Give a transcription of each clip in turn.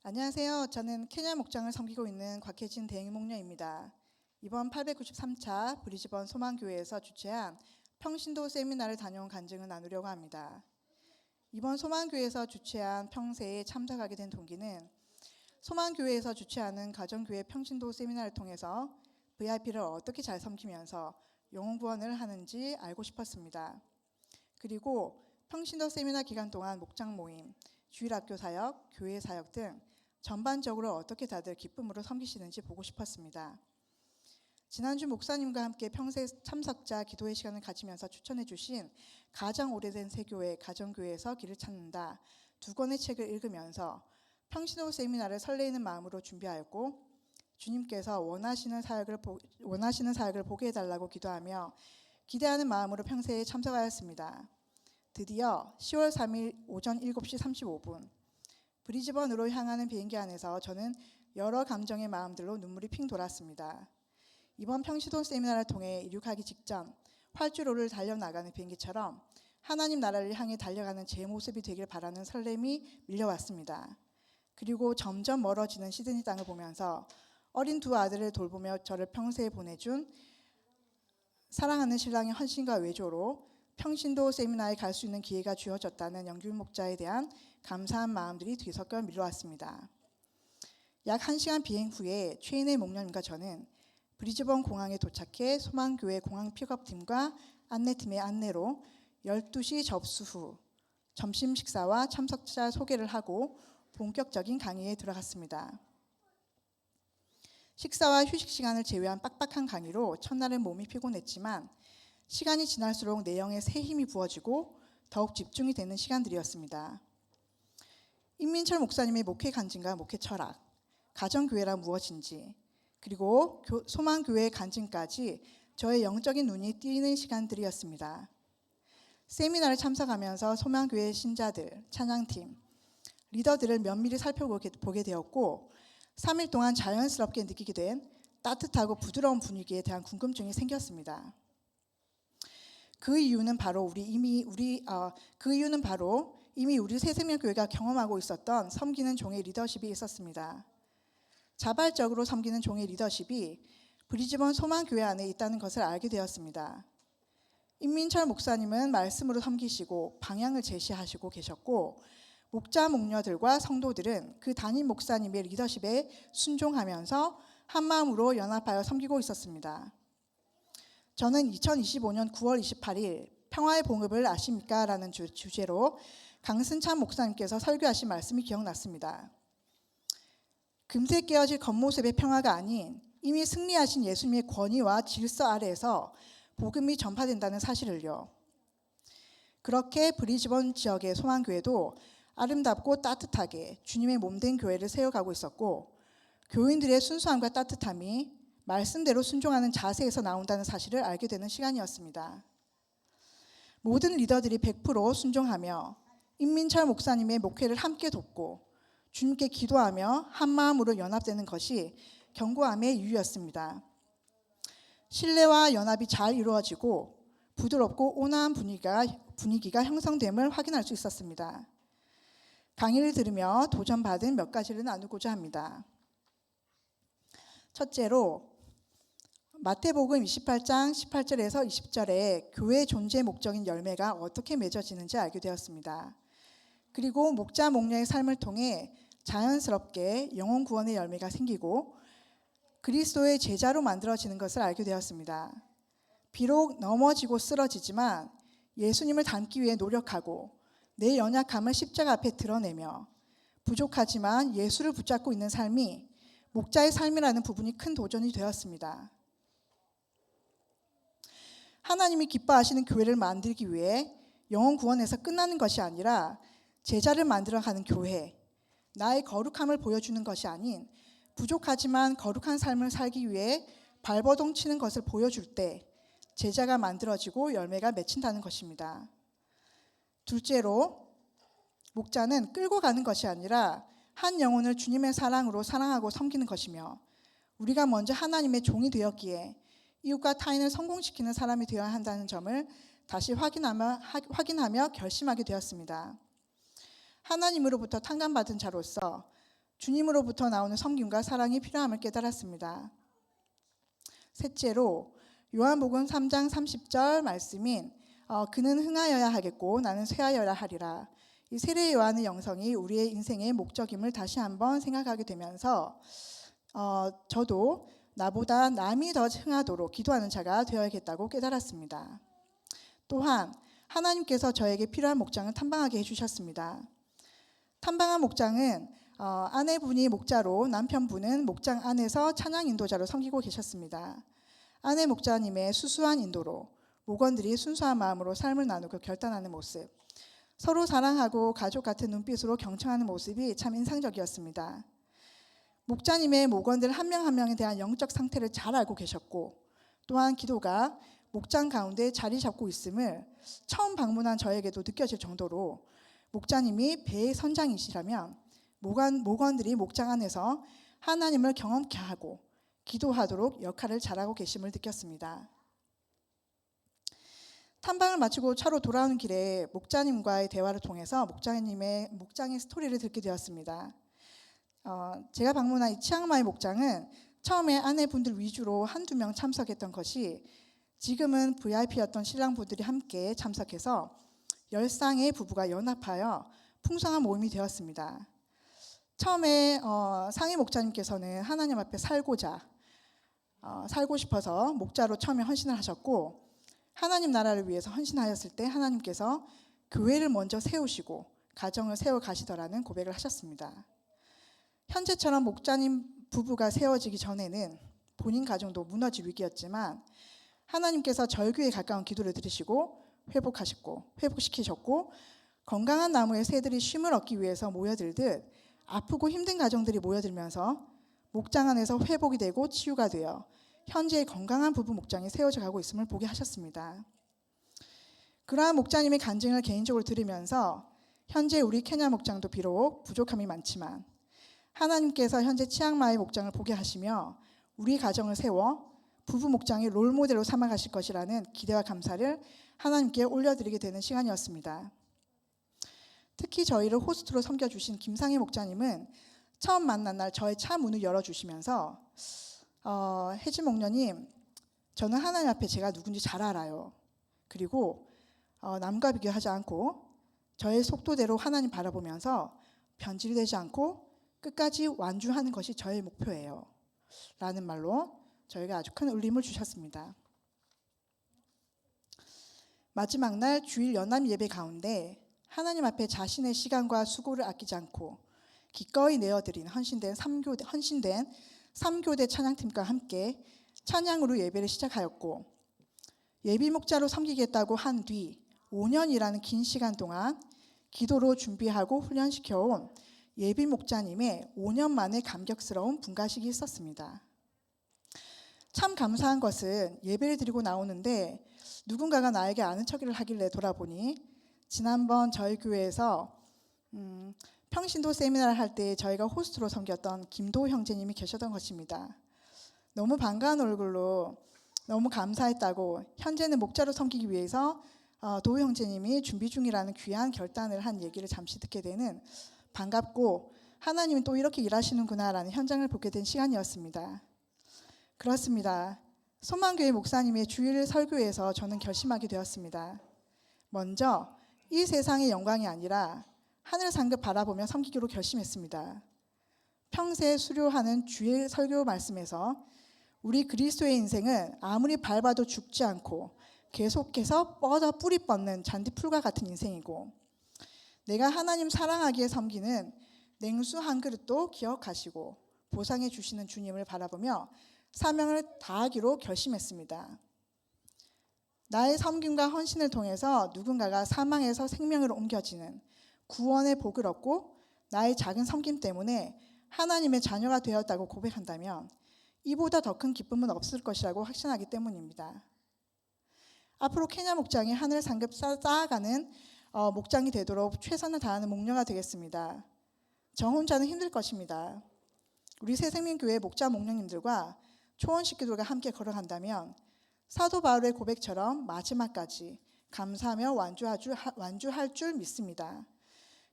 안녕하세요. 저는 케냐 목장을 섬기고 있는 곽혜진 대행목녀입니다. 이번 893차 브리즈번 소망교회에서 주최한 평신도 세미나를 다녀온 간증을 나누려고 합니다. 이번 소망교회에서 주최한 평세에 참석하게 된 동기는 소망교회에서 주최하는 가정교회 평신도 세미나를 통해서 VIP를 어떻게 잘 섬기면서 영혼구원을 하는지 알고 싶었습니다. 그리고 평신도 세미나 기간 동안 목장 모임, 주일학교 사역, 교회 사역 등 전반적으로 어떻게 다들 기쁨으로 섬기시는지 보고 싶었습니다. 지난주 목사님과 함께 평생 참석자 기도회 시간을 가지면서 추천해 주신 가장 오래된 세교회 가정교회에서 길을 찾는다 2권의 책을 읽으면서 평신도 세미나를 설레이는 마음으로 준비하였고, 주님께서 원하시는 사역을 보게 해달라고 기도하며 기대하는 마음으로 평세에 참석하였습니다. 드디어 10월 3일 오전 7시 35분 브리즈번으로 향하는 비행기 안에서 저는 여러 감정의 마음들로 눈물이 핑 돌았습니다. 이번 평신도 세미나를 통해 이륙하기 직전 활주로를 달려나가는 비행기처럼 하나님 나라를 향해 달려가는 제 모습이 되길 바라는 설렘이 밀려왔습니다. 그리고 점점 멀어지는 시드니 땅을 보면서 어린 2 아들을 돌보며 저를 평세에 보내준 사랑하는 신랑의 헌신과 외조로 평신도 세미나에 갈 수 있는 기회가 주어졌다는 영균 목자에 대한 감사한 마음들이 뒤섞여 밀려왔습니다. 약 1시간 비행 후에 최인혜 목녀님과 저는 브리즈번 공항에 도착해 소망교회 공항 픽업팀과 안내팀의 안내로 12시 접수 후 점심 식사와 참석자 소개를 하고 본격적인 강의에 들어갔습니다. 식사와 휴식 시간을 제외한 빡빡한 강의로 첫날은 몸이 피곤했지만 시간이 지날수록 내용에 새 힘이 부어지고 더욱 집중이 되는 시간들이었습니다. 임민철 목사님의 목회 간증과 목회 철학, 가정교회란 무엇인지, 그리고 소망교회의 간증까지 저의 영적인 눈이 띄는 시간들이었습니다. 세미나를 참석하면서 소망교회 신자들, 찬양팀, 리더들을 면밀히 살펴보게 되었고 3일 동안 자연스럽게 느끼게 된 따뜻하고 부드러운 분위기에 대한 궁금증이 생겼습니다. 그 이유는 바로 이미 우리 새생명교회가 경험하고 있었던 섬기는 종의 리더십이 있었습니다. 자발적으로 섬기는 종의 리더십이 브리즈번 소망교회 안에 있다는 것을 알게 되었습니다. 임민철 목사님은 말씀으로 섬기시고 방향을 제시하시고 계셨고, 목자 목녀들과 성도들은 그 담임 목사님의 리더십에 순종하면서 한마음으로 연합하여 섬기고 있었습니다. 저는 2025년 9월 28일 평화의 봉급을 아십니까? 라는 주제로 강승찬 목사님께서 설교하신 말씀이 기억났습니다. 금세 깨어질 겉모습의 평화가 아닌 이미 승리하신 예수님의 권위와 질서 아래에서 복음이 전파된다는 사실을요. 그렇게 브리즈번 지역의 소망교회도 아름답고 따뜻하게 주님의 몸된 교회를 세워가고 있었고, 교인들의 순수함과 따뜻함이 말씀대로 순종하는 자세에서 나온다는 사실을 알게 되는 시간이었습니다. 모든 리더들이 100% 순종하며 임민철 목사님의 목회를 함께 돕고 주님께 기도하며 한마음으로 연합되는 것이 견고함의 이유였습니다. 신뢰와 연합이 잘 이루어지고 부드럽고 온화한 분위기가 형성됨을 확인할 수 있었습니다. 강의를 들으며 도전받은 몇 가지를 나누고자 합니다. 첫째로 마태복음 28장 18절에서 20절에 교회의 존재 목적인 열매가 어떻게 맺어지는지 알게 되었습니다. 그리고 목자 목녀의 삶을 통해 자연스럽게 영혼 구원의 열매가 생기고 그리스도의 제자로 만들어지는 것을 알게 되었습니다. 비록 넘어지고 쓰러지지만 예수님을 닮기 위해 노력하고 내 연약함을 십자가 앞에 드러내며 부족하지만 예수를 붙잡고 있는 삶이 목자의 삶이라는 부분이 큰 도전이 되었습니다. 하나님이 기뻐하시는 교회를 만들기 위해 영혼 구원에서 끝나는 것이 아니라 제자를 만들어가는 교회, 나의 거룩함을 보여주는 것이 아닌 부족하지만 거룩한 삶을 살기 위해 발버둥 치는 것을 보여줄 때 제자가 만들어지고 열매가 맺힌다는 것입니다. 둘째로, 목자는 끌고 가는 것이 아니라 한 영혼을 주님의 사랑으로 사랑하고 섬기는 것이며, 우리가 먼저 하나님의 종이 되었기에 이웃과 타인을 성공시키는 사람이 되어야 한다는 점을 다시 확인하며 결심하게 되었습니다. 하나님으로부터 탕감받은 자로서 주님으로부터 나오는 섬김과 사랑이 필요함을 깨달았습니다. 셋째로 요한복음 3장 30절 말씀인 그는 흥하여야 하겠고 나는 쇠하여야 하리라. 이 세례 요한의 영성이 우리의 인생의 목적임을 다시 한번 생각하게 되면서 저도 나보다 남이 더 흥하도록 기도하는 자가 되어야겠다고 깨달았습니다. 또한 하나님께서 저에게 필요한 목장을 탐방하게 해주셨습니다. 탐방한 목장은 아내분이 목자로 남편분은 목장 안에서 찬양 인도자로 섬기고 계셨습니다. 아내 목자님의 수수한 인도로 목원들이 순수한 마음으로 삶을 나누고 결단하는 모습, 서로 사랑하고 가족 같은 눈빛으로 경청하는 모습이 참 인상적이었습니다. 목자님의 목원들 한 명 한 명에 대한 영적 상태를 잘 알고 계셨고 또한 기도가 목장 가운데 자리 잡고 있음을 처음 방문한 저에게도 느껴질 정도로 목자님이 배의 선장이시라면 목원들이 목장 안에서 하나님을 경험케 하고 기도하도록 역할을 잘하고 계심을 느꼈습니다. 탐방을 마치고 차로 돌아오는 길에 목자님과의 대화를 통해서 목장의 스토리를 듣게 되었습니다. 제가 방문한 이 치앙마이 목장은 처음에 아내분들 위주로 한두 명 참석했던 것이 지금은 VIP였던 신랑분들이 함께 참석해서 10쌍의 부부가 연합하여 풍성한 모임이 되었습니다. 처음에 상희 목자님께서는 하나님 앞에 살고 싶어서 목자로 처음에 헌신을 하셨고 하나님 나라를 위해서 헌신하였을 때 하나님께서 교회를 먼저 세우시고 가정을 세워 가시더라는 고백을 하셨습니다. 현재처럼 목자님 부부가 세워지기 전에는 본인 가정도 무너질 위기였지만 하나님께서 절규에 가까운 기도를 들으시고 회복시키셨고 건강한 나무에 새들이 쉼을 얻기 위해서 모여들듯 아프고 힘든 가정들이 모여들면서 목장 안에서 회복이 되고 치유가 되어 현재 건강한 부부 목장이 세워져 가고 있음을 보게 하셨습니다. 그러한 목자님의 간증을 개인적으로 들으면서 현재 우리 케냐 목장도 비록 부족함이 많지만 하나님께서 현재 치앙마이 목장을 보게 하시며 우리 가정을 세워 부부 목장의 롤모델로 삼아가실 것이라는 기대와 감사를 하나님께 올려드리게 되는 시간이었습니다. 특히 저희를 호스트로 섬겨주신 김상희 목자님은 처음 만난 날 저의 차 문을 열어주시면서 혜진 목녀님, 저는 하나님 앞에 제가 누군지 잘 알아요. 그리고 남과 비교하지 않고 저의 속도대로 하나님 바라보면서 변질되지 않고 끝까지 완주하는 것이 저의 목표예요. 라는 말로 저희가 아주 큰 울림을 주셨습니다. 마지막 날 주일 연합 예배 가운데 하나님 앞에 자신의 시간과 수고를 아끼지 않고 기꺼이 내어드린 헌신된 3교대 찬양팀과 함께 찬양으로 예배를 시작하였고 예비 목자로 섬기겠다고 한 뒤 5년이라는 긴 시간 동안 기도로 준비하고 훈련시켜온 예비 목자님의 5년 만에 감격스러운 분가식이 있었습니다. 참 감사한 것은 예배를 드리고 나오는데 누군가가 나에게 아는 척을 하길래 돌아보니 지난번 저희 교회에서 평신도 세미나를 할 때 저희가 호스트로 섬겼던 김도 형제님이 계셨던 것입니다. 너무 반가운 얼굴로 너무 감사했다고 현재는 목자로 섬기기 위해서 도 형제님이 준비 중이라는 귀한 결단을 한 얘기를 잠시 듣게 되는 반갑고 하나님이 또 이렇게 일하시는구나라는 현장을 보게 된 시간이었습니다. 그렇습니다. 소망교회 목사님의 주일 설교에서 저는 결심하게 되었습니다. 먼저 이 세상의 영광이 아니라 하늘 상급 바라보며 섬기기로 결심했습니다. 평생 수료하는 주일 설교 말씀에서 우리 그리스도의 인생은 아무리 밟아도 죽지 않고 계속해서 뻗어 뿌리 뻗는 잔디풀과 같은 인생이고 내가 하나님 사랑하기에 섬기는 냉수 한 그릇도 기억하시고 보상해 주시는 주님을 바라보며 사명을 다하기로 결심했습니다. 나의 섬김과 헌신을 통해서 누군가가 사망에서 생명으로 옮겨지는 구원의 복을 얻고 나의 작은 섬김 때문에 하나님의 자녀가 되었다고 고백한다면 이보다 더 큰 기쁨은 없을 것이라고 확신하기 때문입니다. 앞으로 케냐 목장이 하늘 상급 쌓아가는 목장이 되도록 최선을 다하는 목녀가 되겠습니다. 저 혼자는 힘들 것입니다. 우리 새생명교회 목자 목녀님들과 초원식기들과 함께 걸어간다면 사도 바울의 고백처럼 마지막까지 감사하며 완주할 줄 믿습니다.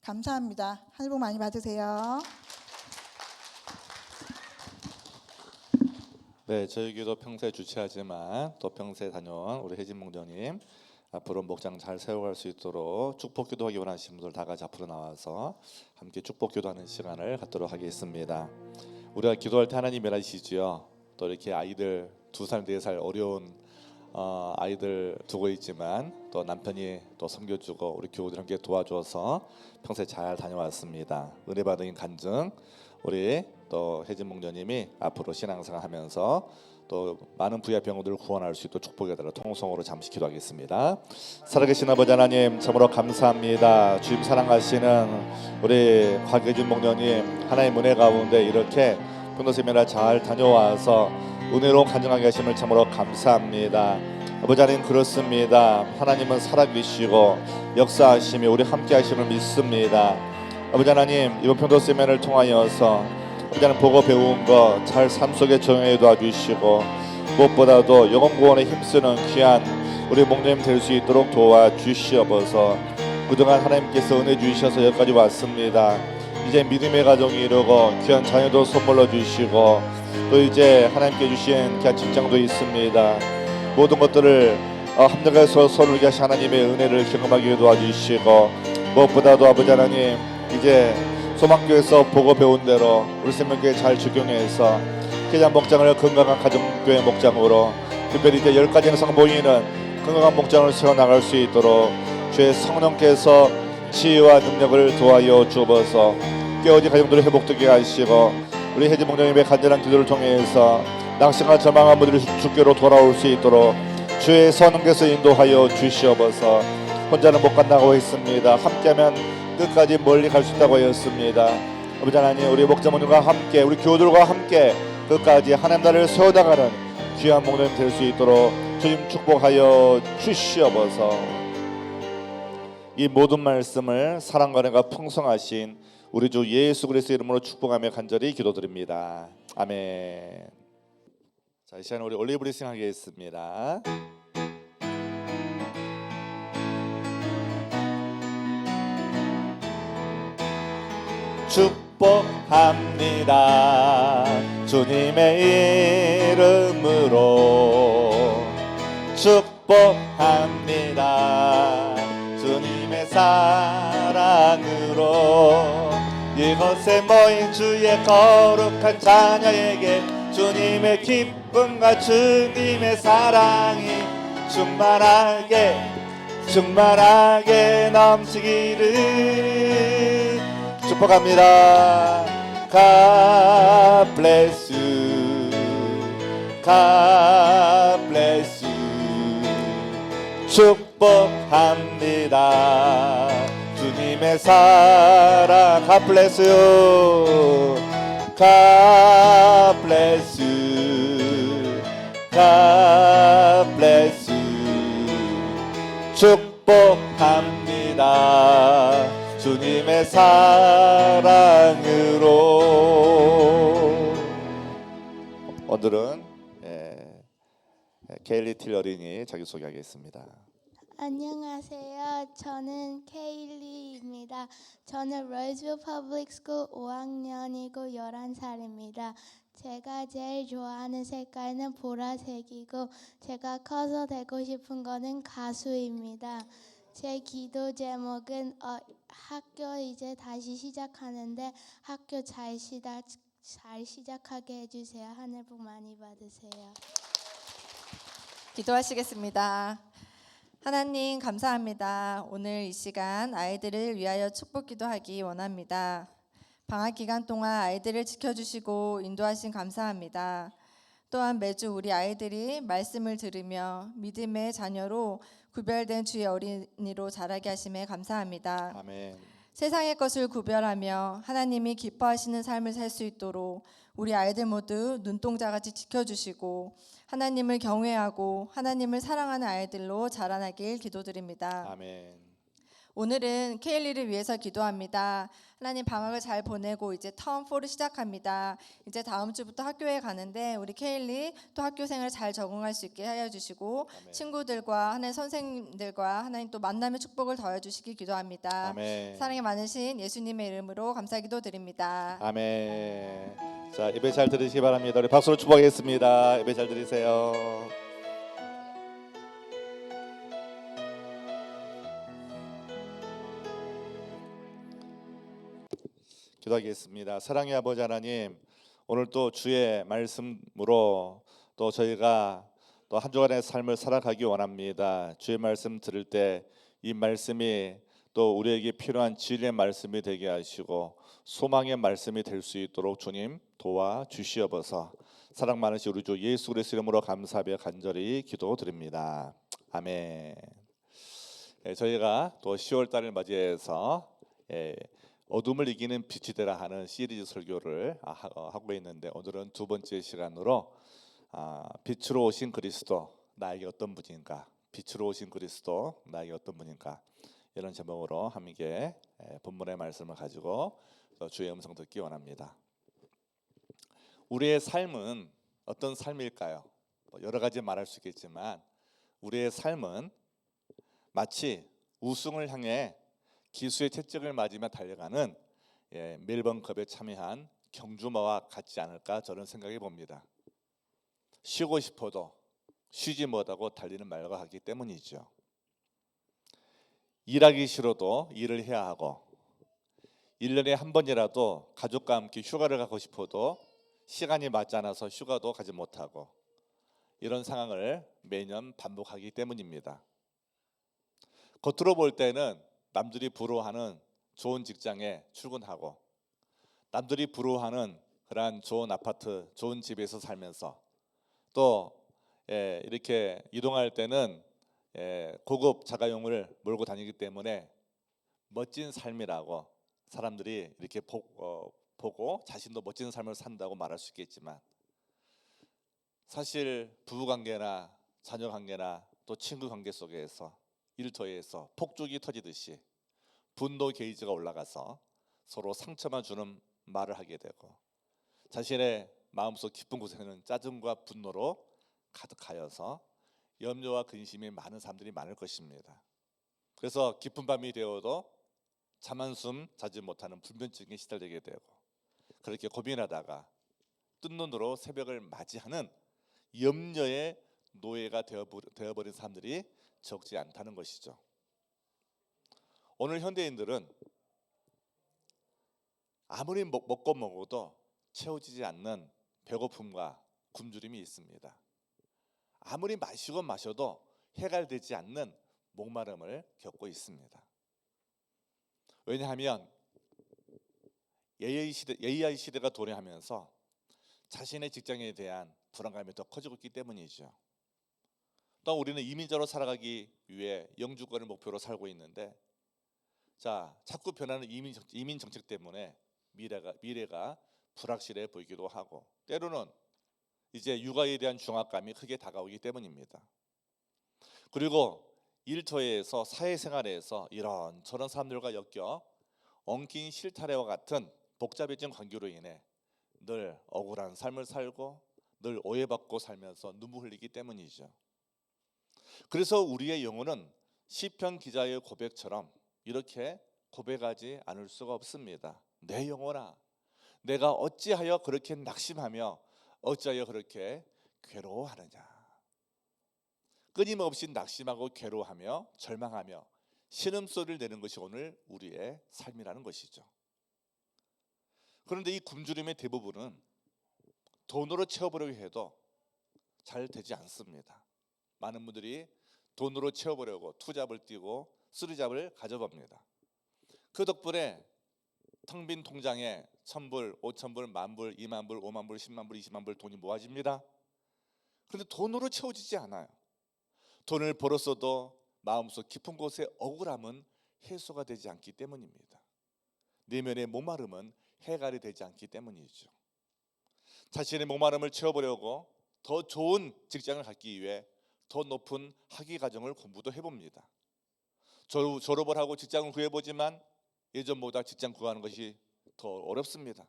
감사합니다. 하늘 복 많이 받으세요. 네, 저희기도 평소에 주최하지만 또 평소에 다녀온 우리 혜진 목장님 앞으로 목장 잘 세워갈 수 있도록 축복 기도하기 원하시는 분들 다 같이 앞으로 나와서 함께 축복 기도하는 시간을 갖도록 하겠습니다. 우리가 기도할 때 하나님 일하시지요. 또 이렇게 아이들 2살, 4살 어려운 아이들 두고 있지만 또 남편이 또 섬겨주고 우리 교우들 함께 도와줘서 평소에 잘 다녀왔습니다. 은혜 받은 간증 우리 또 혜진 목녀님이 앞으로 신앙생활하면서 또 많은 부야 병원들을 구원할 수 있도록 축복해 달라 통성으로 잠시 기도하겠습니다. 살아계신 아버지 하나님 참으로 감사합니다. 주님 사랑하시는 우리 곽혜진 목녀님 하나님 은혜 가운데 이렇게 변호세미나 잘 다녀와서 은혜로 간증하게 하심을 참으로 감사합니다. 아버지 하나님 그렇습니다. 하나님은 살아계시고 역사하심이 우리 함께 하심을 믿습니다. 아버지 하나님 이번 편도 세미나를 통하여서 아버지 하나님 보고 배운 거 잘 삶 속에 적용해 도와주시고 무엇보다도 영혼 구원에 힘쓰는 귀한 우리 목님 될 수 있도록 도와주시옵소서. 그동안 하나님께서 은혜 주셔서 여기까지 왔습니다. 이제 믿음의 가정이 이루고 귀한 자녀도 선물로 주시고 또 이제 하나님께 주신 귀한 직장도 있습니다. 모든 것들을 합력해서 서로 이게 하나님의 은혜를 경험하게 도와주시고 무엇보다도 아버지 하나님 이제 소망교회에서 보고 배운 대로 우리 생명교회 잘 적용해서 기장 목장을 건강한 가정교회 목장으로 특별히 이제 10가지 행성 모이는 건강한 목장을 세워나갈 수 있도록 주의 성령께서 지혜와 능력을 도하여 주옵소서. 깨어진 가정들을 회복되게 하시고 우리 혜진 목장님의 간절한 기도를 통해서 낭심과 절망한 분들이 주께로 돌아올 수 있도록 주의 성령께서 인도하여 주시옵소서. 혼자는 못 간다고 했습니다. 함께하면 끝까지 멀리 갈 수 있다고 하였습니다. 아버지 하나님 우리 목자모님과 함께 우리 교우들과 함께 끝까지 하나님 나라를 세워나가는 귀한 목자님 될 수 있도록 주님 축복하여 주시옵소서. 이 모든 말씀을 사랑과 은혜가 풍성하신 우리 주 예수 그리스도의 이름으로 축복하며 간절히 기도드립니다. 아멘. 자, 이 시간 우리 올리브 리싱 하겠습니다. 축복합니다. 주님의 이름으로 축복합니다. 주님의 사랑으로 이곳에 모인 주의 거룩한 자녀에게 주님의 기쁨과 주님의 사랑이 충만하게 넘치기를 축복합니다. God bless you. God bless you. 축복합니다. 주님의 사랑 God bless you. God bless you. God bless you. 축복합니다. 주님의 사랑으로. 오늘은 케일리 틸 어린이 자기소개하겠습니다. 안녕하세요. 저는 케일리입니다. 저는 로이즈빌 퍼블릭 스쿨 5학년이고 11살입니다. 제가 제일 좋아하는 색깔은 보라색이고 제가 커서 되고 싶은 거는 가수입니다. 제 기도 제목은 학교 이제 다시 시작하는데 학교 잘 시작하게 해주세요. 하늘 복 많이 받으세요. 기도하시겠습니다. 하나님 감사합니다. 오늘 이 시간 아이들을 위하여 축복 기도하기 원합니다. 방학 기간 동안 아이들을 지켜주시고 인도하신 감사합니다. 또한 매주 우리 아이들이 말씀을 들으며 믿음의 자녀로 구별된 주의 어린이로 자라게 하심에 감사합니다. 아멘. 세상의 것을 구별하며 하나님이 기뻐하시는 삶을 살 수 있도록 우리 아이들 모두 눈동자같이 지켜주시고 하나님을 경외하고 하나님을 사랑하는 아이들로 자라나길 기도드립니다. 아멘. 오늘은 케일리를 위해서 기도합니다. 하나님 방학을 잘 보내고 이제 텀 4를 시작합니다. 이제 다음 주부터 학교에 가는데 우리 케일리 또 학교 생활 잘 적응할 수 있게 하여 주시고 아멘. 친구들과 하나님 선생님들과 하나님 또 만남의 축복을 더해 주시기 기도합니다. 아멘. 사랑이 많으신 예수님의 이름으로 감사 기도드립니다. 아멘. 자, 예배 잘 들으시기 바랍니다. 우리 박수로 축복하겠습니다. 예배 잘 들으세요. 기도하겠습니다. 사랑의 아버지 하나님, 오늘 또 주의 말씀으로 또 저희가 또 한 주간의 삶을 살아가기 원합니다. 주의 말씀 들을 때 이 말씀이 또 우리에게 필요한 진리의 말씀이 되게 하시고 소망의 말씀이 될 수 있도록 주님 도와주시옵소서. 사랑 많으신 우리 주 예수 그리스도 이름으로 감사하며 간절히 기도드립니다. 아멘. 저희가 또 10월 달을 맞이해서 어둠을 이기는 빛이 되라 하는 시리즈 설교를 하고 있는데, 오늘은 두 번째 시간으로 빛으로 오신 그리스도 나에게 어떤 분인가, 빛으로 오신 그리스도 나에게 어떤 분인가, 이런 제목으로 함께 본문의 말씀을 가지고 주의 음성 듣기 원합니다. 우리의 삶은 어떤 삶일까요? 여러 가지 말할 수 있겠지만 우리의 삶은 마치 우승을 향해 기수의 채찍을 맞으며 달려가는 멜번컵에 참여한 경주마와 같지 않을까, 저는 생각해 봅니다. 쉬고 싶어도 쉬지 못하고 달리는 말과 같기 때문이죠. 일하기 싫어도 일을 해야 하고, 1년에 한 번이라도 가족과 함께 휴가를 가고 싶어도 시간이 맞지 않아서 휴가도 가지 못하고, 이런 상황을 매년 반복하기 때문입니다. 겉으로 볼 때는 남들이 부러워하는 좋은 직장에 출근하고, 남들이 부러워하는 그러한 좋은 아파트, 좋은 집에서 살면서, 또 이렇게 이동할 때는 고급 자가용을 몰고 다니기 때문에 멋진 삶이라고 사람들이 이렇게 보고 자신도 멋진 삶을 산다고 말할 수 있겠지만, 사실 부부관계나 자녀관계나 또 친구관계 속에서 일터에서 폭죽이 터지듯이 분노 게이지가 올라가서 서로 상처만 주는 말을 하게 되고, 자신의 마음속 깊은 곳에는 짜증과 분노로 가득하여서 염려와 근심이 많은 사람들이 많을 것입니다. 그래서 깊은 밤이 되어도 잠 한숨 자지 못하는 불면증에 시달리게 되고, 그렇게 고민하다가 뜬 눈으로 새벽을 맞이하는 염려의 노예가 되어버린 사람들이 적지 않다는 것이죠. 오늘 현대인들은 아무리 먹고 먹어도 채워지지 않는 배고픔과 굶주림이 있습니다. 아무리 마시고 마셔도 해결되지 않는 목마름을 겪고 있습니다. 왜냐하면 AI 시대가 도래하면서 자신의 직장에 대한 불안감이 더 커지고 있기 때문이죠. 또 우리는 이민자로 살아가기 위해 영주권을 목표로 살고 있는데, 자꾸 변하는 이민 정책 때문에 미래가 불확실해 보이기도 하고, 때로는 이제 육아에 대한 중압감이 크게 다가오기 때문입니다. 그리고 일터에서 사회생활에서 이런저런 사람들과 엮여 엉킨 실타래와 같은 복잡해진 관계로 인해 늘 억울한 삶을 살고 늘 오해받고 살면서 눈물 흘리기 때문이죠. 그래서 우리의 영혼은 시편 기자의 고백처럼 이렇게 고백하지 않을 수가 없습니다. 내 영혼아, 내가 어찌하여 그렇게 낙심하며 어찌하여 그렇게 괴로워하느냐. 끊임없이 낙심하고 괴로워하며 절망하며 신음소리를 내는 것이 오늘 우리의 삶이라는 것이죠. 그런데 이 굶주림의 대부분은 돈으로 채워보려고 해도 잘 되지 않습니다. 많은 분들이 돈으로 채워보려고 투잡을 뛰고 쓰리잡을 가져봅니다. 그 덕분에 텅 빈 통장에 1,000불, 5,000불, 10,000불, 20,000불, 50,000불, 10,000불, 200,000불 돈이 모아집니다. 그런데 돈으로 채워지지 않아요. 돈을 벌었어도 마음속 깊은 곳에 억울함은 해소가 되지 않기 때문입니다. 내면의 목마름은 해결이 되지 않기 때문이죠. 자신의 목마름을 채워보려고 더 좋은 직장을 갖기 위해 더 높은 학위 과정을 공부도 해봅니다. 졸업을 하고 직장을 구해보지만 예전보다 직장 구하는 것이 더 어렵습니다.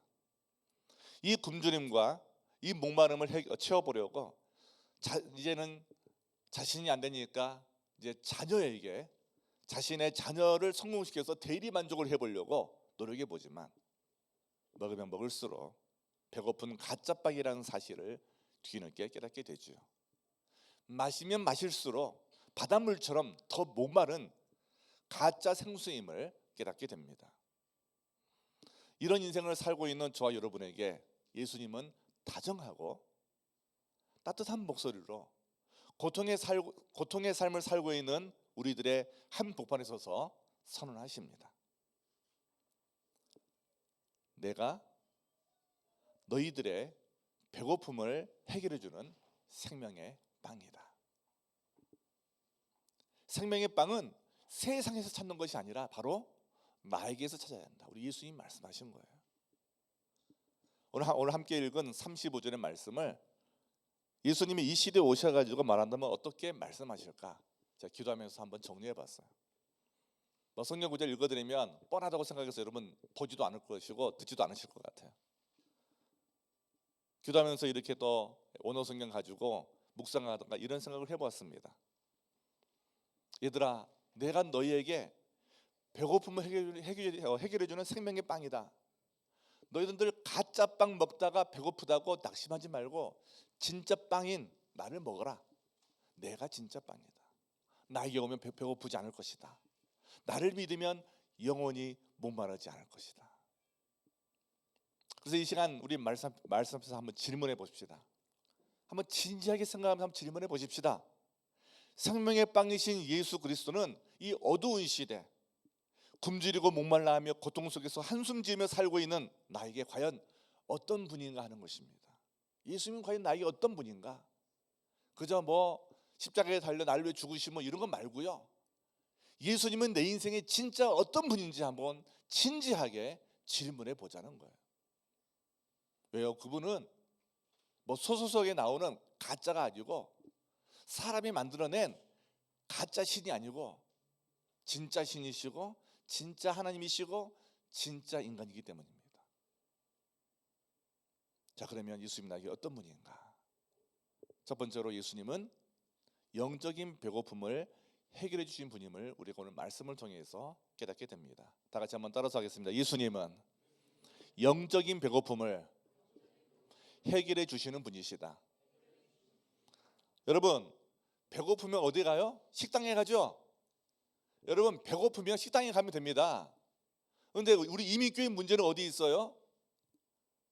이 굶주림과 이 목마름을 채워보려고 이제는 자신이 안 되니까 이제 자녀에게 자신의 자녀를 성공시켜서 대리 만족을 해보려고 노력해 보지만 먹으면 먹을수록 배고픈 가짜빵이라는 사실을 뒤늦게 깨닫게 되죠. 마시면 마실수록 바닷물처럼 더 목마른 가짜 생수임을 깨닫게 됩니다. 이런 인생을 살고 있는 저와 여러분에게 예수님은 다정하고 따뜻한 목소리로 고통의 삶을 살고 있는 우리들의 한복판에 서서 선언하십니다. 내가 너희들의 배고픔을 해결해주는 생명의 빵이다. 생명의 빵은 세상에서 찾는 것이 아니라 바로 나에게서 찾아야 한다. 우리 예수님 말씀하신 거예요. 오늘 함께 읽은 35절의 말씀을 예수님이 이 시대에 오셔가지고 말한다면 어떻게 말씀하실까? 제가 기도하면서 한번 정리해봤어요. 성경 구절 읽어드리면 뻔하다고 생각해서 여러분 보지도 않을 것이고 듣지도 않으실 것 같아요. 기도하면서 이렇게 또 원어 성경 가지고 묵상하다가 이런 생각을 해보았습니다. 얘들아, 내가 너희에게 배고픔을 해결해주는 생명의 빵이다. 너희들 가짜 빵 먹다가 배고프다고 낙심하지 말고 진짜 빵인 나를 먹어라. 내가 진짜 빵이다. 나에게 오면 배고프지 않을 것이다. 나를 믿으면 영원히 목마르지 않을 것이다. 그래서 이 시간 우리 말씀하면서 한번 질문해 보십시다. 한번 진지하게 생각하면서 한번 질문해 보십시다. 생명의 빵이신 예수 그리스도는 이 어두운 시대 굶주리고 목말라하며 고통 속에서 한숨 지으며 살고 있는 나에게 과연 어떤 분인가 하는 것입니다. 예수님은 과연 나에게 어떤 분인가? 그저 십자가에 달려 나를 위해 죽으시면 이런 거 말고요. 예수님은 내 인생에 진짜 어떤 분인지 한번 진지하게 질문해 보자는 거예요. 왜요? 그분은 소설 속에 나오는 가짜가 아니고 사람이 만들어낸 가짜 신이 아니고 진짜 신이시고 진짜 하나님이시고 진짜 인간이기 때문입니다. 자, 그러면 예수님 나에게 어떤 분인가? 첫 번째로 예수님은 영적인 배고픔을 해결해 주신 분임을 우리가 오늘 말씀을 통해서 깨닫게 됩니다. 다 같이 한번 따라서 하겠습니다. 예수님은 영적인 배고픔을 해결해 주시는 분이시다. 여러분, 배고프면 어디 가요? 식당에 가죠? 여러분, 배고프면 식당에 가면 됩니다. 그런데 우리 이민교회 문제는 어디 있어요?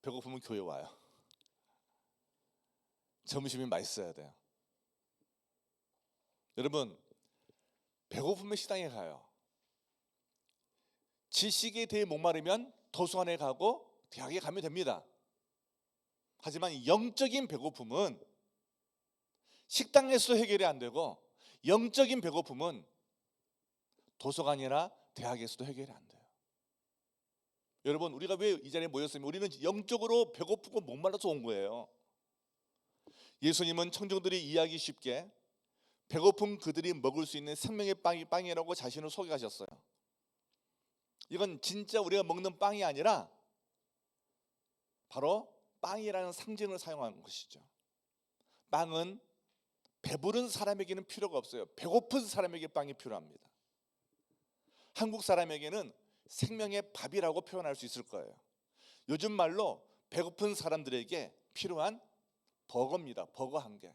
배고프면 교회 와요. 점심이 맛있어야 돼요. 여러분, 배고프면 식당에 가요. 지식에 대해 목마르면 도서관에 가고 대학에 가면 됩니다. 하지만 영적인 배고픔은 식당에서 해결이 안 되고 영적인 배고픔은 도서관이나 대학에서도 해결이 안 돼요. 여러분, 우리가 왜 이 자리에 모였으면 우리는 영적으로 배고프고 목말라서 온 거예요. 예수님은 청중들이 이해하기 쉽게 배고픈 그들이 먹을 수 있는 생명의 빵이라고 자신을 소개하셨어요. 이건 진짜 우리가 먹는 빵이 아니라 바로 빵이라는 상징을 사용한 것이죠. 빵은 배부른 사람에게는 필요가 없어요. 배고픈 사람에게 빵이 필요합니다. 한국 사람에게는 생명의 밥이라고 표현할 수 있을 거예요. 요즘 말로 배고픈 사람들에게 필요한 버거입니다. 버거 한 개.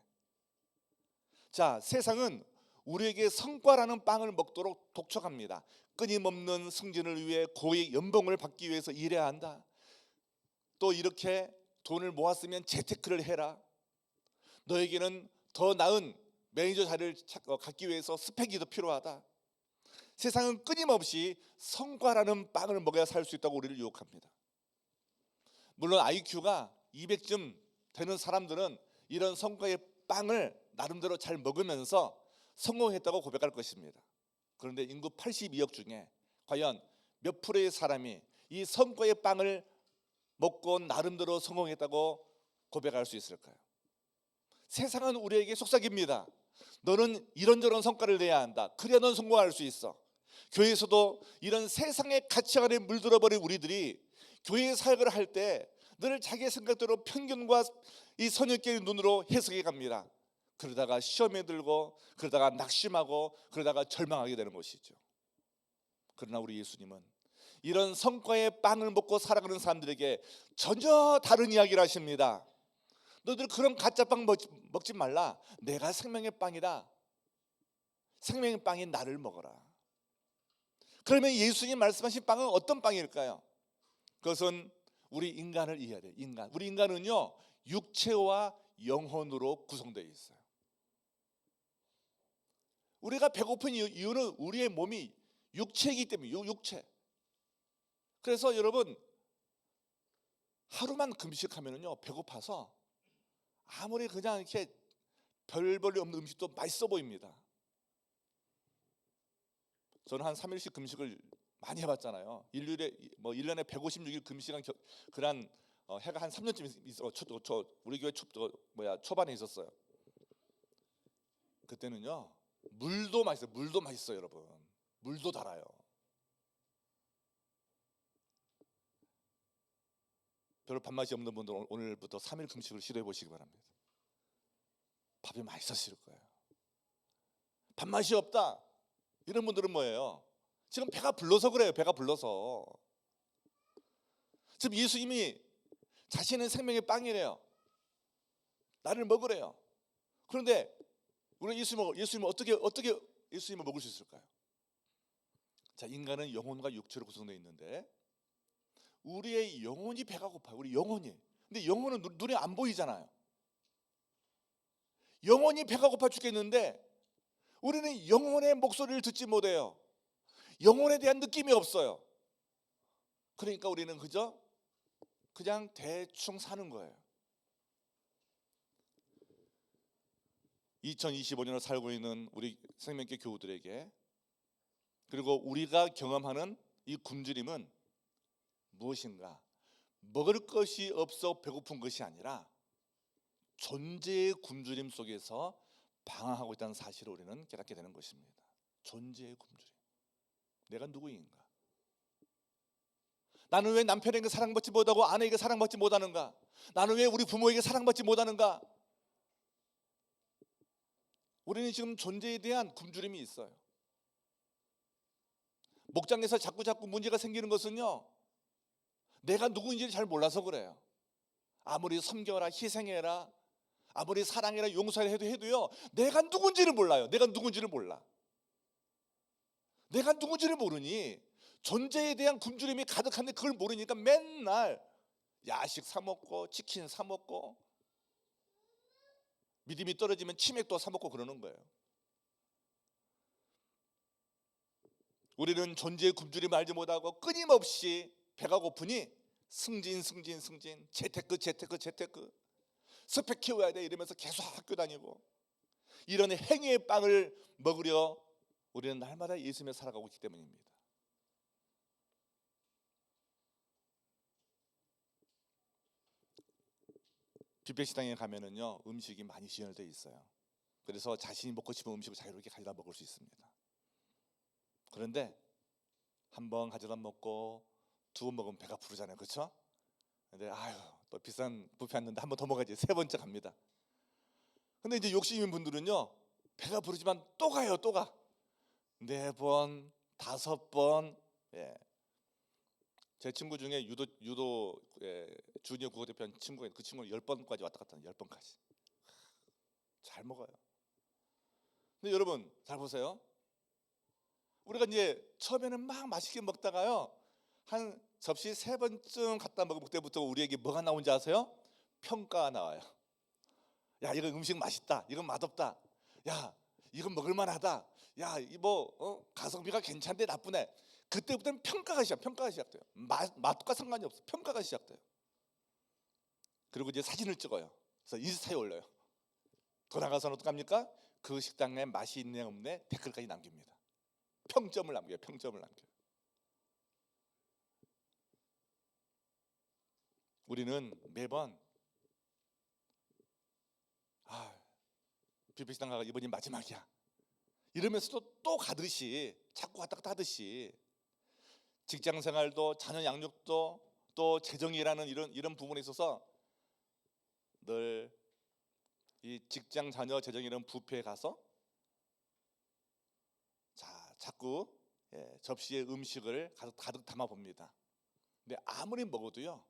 자, 세상은 우리에게 성과라는 빵을 먹도록 독촉합니다. 끊임없는 승진을 위해 고액 연봉을 받기 위해서 일해야 한다. 또 이렇게 돈을 모았으면 재테크를 해라. 너에게는 더 나은 매니저 자리를 갖기 위해서 스펙이 더 필요하다. 세상은 끊임없이 성과라는 빵을 먹어야 살 수 있다고 우리를 유혹합니다. 물론 IQ가 200점 되는 사람들은 이런 성과의 빵을 나름대로 잘 먹으면서 성공했다고 고백할 것입니다. 그런데 인구 82억 중에 과연 몇 프로의 사람이 이 성과의 빵을 먹고 나름대로 성공했다고 고백할 수 있을까요? 세상은 우리에게 속삭입니다. 너는 이런저런 성과를 내야 한다. 그래야 넌 성공할 수 있어. 교회에서도 이런 세상의 가치관에 물들어버린 우리들이 교회 사역을 할 때 늘 자기의 생각대로 편견과 이 선입견의 눈으로 해석해 갑니다. 그러다가 시험에 들고 그러다가 낙심하고 그러다가 절망하게 되는 것이죠. 그러나 우리 예수님은 이런 성과의 빵을 먹고 살아가는 사람들에게 전혀 다른 이야기를 하십니다. 너희들 그런 가짜빵 먹지 말라. 내가 생명의 빵이다. 생명의 빵인 나를 먹어라. 그러면 예수님 말씀하신 빵은 어떤 빵일까요? 그것은 우리 인간을 이해해야 돼요. 우리 인간은요, 육체와 영혼으로 구성되어 있어요. 우리가 배고픈 이유는 우리의 몸이 육체이기 때문이에요. 육체. 그래서 여러분, 하루만 금식하면요 배고파서 아무리 그냥 이렇게 별 볼일 없는 음식도 맛있어 보입니다. 저는 한 3일씩 금식을 많이 해봤잖아요. 일주일에 1년에 156일 금식한 그런 해가 한 3년쯤 있어. 우리 교회 초반에 있었어요. 그때는요 물도 맛있어요. 물도 맛있어요, 여러분. 물도 달아요. 별로 밥맛이 없는 분들 오늘부터 3일 금식을 시도해 보시기 바랍니다. 밥이 맛있어질 거예요. 밥맛이 없다 이런 분들은 뭐예요? 지금 배가 불러서 그래요. 배가 불러서. 지금 예수님이 자신은 생명의 빵이래요. 나를 먹으래요. 그런데 우리 예수님은 어떻게 예수님을 먹을 수 있을까요? 자, 인간은 영혼과 육체로 구성되어 있는데 우리의 영혼이 배가 고파요. 우리 영혼이. 근데 영혼은 눈에 안 보이잖아요. 영혼이 배가 고파 죽겠는데 우리는 영혼의 목소리를 듣지 못해요. 영혼에 대한 느낌이 없어요. 그러니까 우리는 그냥 대충 사는 거예요. 2025년을 살고 있는 우리 생명교 교우들에게, 그리고 우리가 경험하는 이 굶주림은 무엇인가? 먹을 것이 없어 배고픈 것이 아니라 존재의 굶주림 속에서 방황하고 있다는 사실을 우리는 깨닫게 되는 것입니다. 존재의 굶주림. 내가 누구인가? 나는 왜 남편에게 사랑받지 못하고 아내에게 사랑받지 못하는가? 나는 왜 우리 부모에게 사랑받지 못하는가? 우리는 지금 존재에 대한 굶주림이 있어요. 목장에서 자꾸 문제가 생기는 것은요, 내가 누구인지를 잘 몰라서 그래요. 아무리 섬겨라, 희생해라, 아무리 사랑해라, 용서해라 해도요, 내가 누군지를 몰라요. 내가 누군지를 몰라. 내가 누군지를 모르니 존재에 대한 굶주림이 가득한데 그걸 모르니까 맨날 야식 사 먹고 치킨 사 먹고 믿음이 떨어지면 치맥도 사 먹고 그러는 거예요. 우리는 존재의 굶주림을 알지 못하고 끊임없이 배가 고프니 승진 재테크 스펙 키워야 돼 이러면서 계속 학교 다니고 이런 행위의 빵을 먹으려 우리는 날마다 예수님을 살아가고 있기 때문입니다. 뷔페 식당에 가면은요 음식이 많이 지연되어 있어요. 그래서 자신이 먹고 싶은 음식을 자유롭게 가져다 먹을 수 있습니다. 그런데 한 번 가져다 먹고 두 번 먹으면 배가 부르잖아요, 그렇죠? 근데 또 비싼 뷔페 왔는데 한 번 더 먹어야지. 세 번째 갑니다. 근데 이제 욕심 있는 분들은요 배가 부르지만 또 가요, 또 가. 4번, 5번. 예. 제 친구 중에 유도 주니어 국가대표 한 친구가 그 친구는 10번까지 왔다 갔다 하는 10번까지. 잘 먹어요. 근데 여러분 잘 보세요. 우리가 이제 처음에는 막 맛있게 먹다가요 한 접시 3번쯤 갖다 먹을 때부터 우리에게 뭐가 나온지 아세요? 평가가 나와요. 야, 이거 음식 맛있다. 이건 맛없다. 야, 이건 먹을만하다. 야, 이 가성비가 괜찮대 나쁘네. 그때부터는 평가가 시작돼요. 맛과 상관이 없어. 평가가 시작돼요. 그리고 이제 사진을 찍어요. 그래서 인스타에 올려요. 돌아가서는 어떡합니까? 그 식당에 맛이 있네 없네 댓글까지 남깁니다. 평점을 남겨요. 우리는 매번 뷔페 식당 가가 이번이 마지막이야 이러면서도 또 가듯이 자꾸 왔다 갔다 하듯이 직장 생활도 자녀 양육도 또 재정이라는 이런 부분에 있어서 늘 이 직장 자녀 재정이라는 뷔페에 가서 자꾸 접시에 음식을 가득 담아 봅니다. 근데 아무리 먹어도요,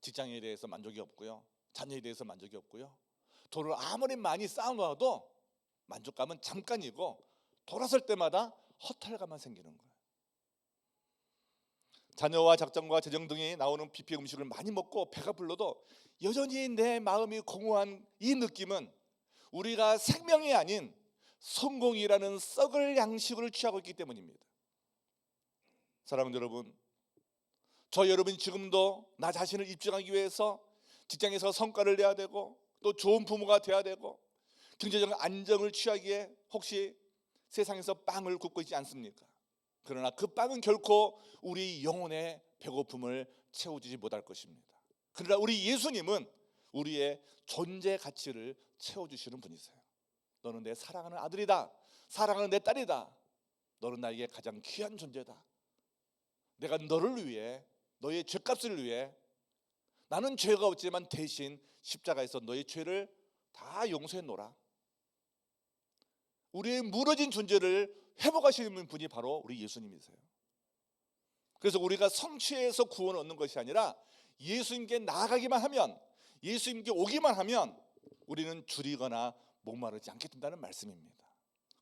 직장에 대해서 만족이 없고요, 자녀에 대해서 만족이 없고요, 돈을 아무리 많이 쌓아놓아도 만족감은 잠깐이고 돌아설 때마다 허탈감만 생기는 거예요. 자녀와 작정과 재정 등이 나오는 뷔페 음식을 많이 먹고 배가 불러도 여전히 내 마음이 공허한 이 느낌은 우리가 생명이 아닌 성공이라는 썩을 양식을 취하고 있기 때문입니다. 사랑하는 여러분, 저 여러분이 지금도 나 자신을 입증하기 위해서 직장에서 성과를 내야 되고 또 좋은 부모가 돼야 되고 경제적 안정을 취하기에 혹시 세상에서 빵을 굽고 있지 않습니까? 그러나 그 빵은 결코 우리 영혼의 배고픔을 채워주지 못할 것입니다. 그러나 우리 예수님은 우리의 존재 가치를 채워주시는 분이세요. 너는 내 사랑하는 아들이다, 사랑하는 내 딸이다, 너는 나에게 가장 귀한 존재다. 내가 너를 위해, 너의 죄값을 위해, 나는 죄가 없지만 대신 십자가에서 너의 죄를 다 용서해 놓으라. 우리의 무너진 존재를 회복하시는 분이 바로 우리 예수님이세요. 그래서 우리가 성취해서 구원을 얻는 것이 아니라 예수님께 나아가기만 하면, 예수님께 오기만 하면 우리는 줄이거나 목마르지 않게 된다는 말씀입니다.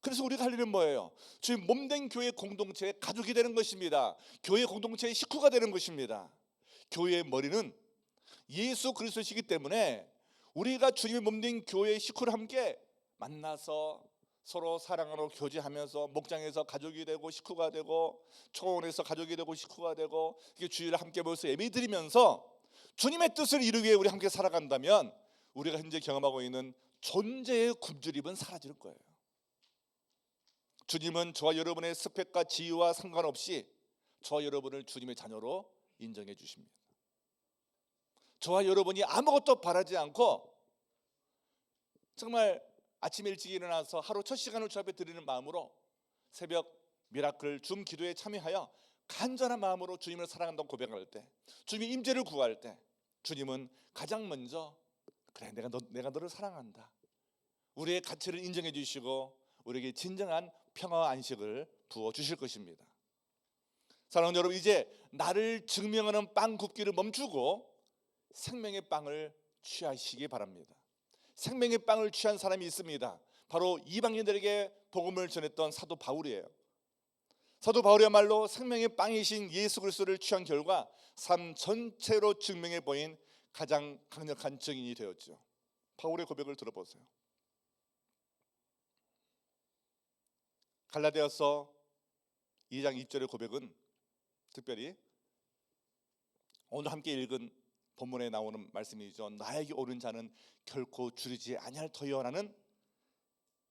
그래서 우리가 할 일은 뭐예요? 저희 몸된 교회 공동체의 가족이 되는 것입니다. 교회 공동체의 식구가 되는 것입니다. 교회의 머리는 예수 그리스도시기 때문에 우리가 주님의 몸된 교회의 식구를 함께 만나서 서로 사랑으로 교제하면서 목장에서 가족이 되고 식구가 되고 초원에서 가족이 되고 식구가 되고 주일에 함께 모여서 예배드리면서 주님의 뜻을 이루기 위해 우리 함께 살아간다면 우리가 현재 경험하고 있는 존재의 굶주림은 사라질 거예요. 주님은 저와 여러분의 스펙과 지위와 상관없이 저와 여러분을 주님의 자녀로 인정해 주십니다. 저와 여러분이 아무것도 바라지 않고 정말 아침에 일찍 일어나서 하루 첫 시간을 주 앞에 드리는 마음으로 새벽 미라클 줌 기도에 참여하여 간절한 마음으로 주님을 사랑한다고 고백할 때, 주님의 임재를 구할 때 주님은 가장 먼저 그래, 내가 너를 사랑한다, 우리의 가치를 인정해 주시고 우리에게 진정한 평화와 안식을 부어 주실 것입니다. 사랑하는 여러분, 이제 나를 증명하는 빵 굽기를 멈추고 생명의 빵을 취하시기 바랍니다. 생명의 빵을 취한 사람이 있습니다. 바로 이방인들에게 복음을 전했던 사도 바울이에요. 사도 바울이야말로 생명의 빵이신 예수 그리스도를 취한 결과 삶 전체로 증명해 보인 가장 강력한 증인이 되었죠. 바울의 고백을 들어보세요. 갈라디아서 2장 2절의 고백은 특별히 오늘 함께 읽은 본문에 나오는 말씀이죠. 나에게 오른 자는 결코 줄이지 아니할 터여라는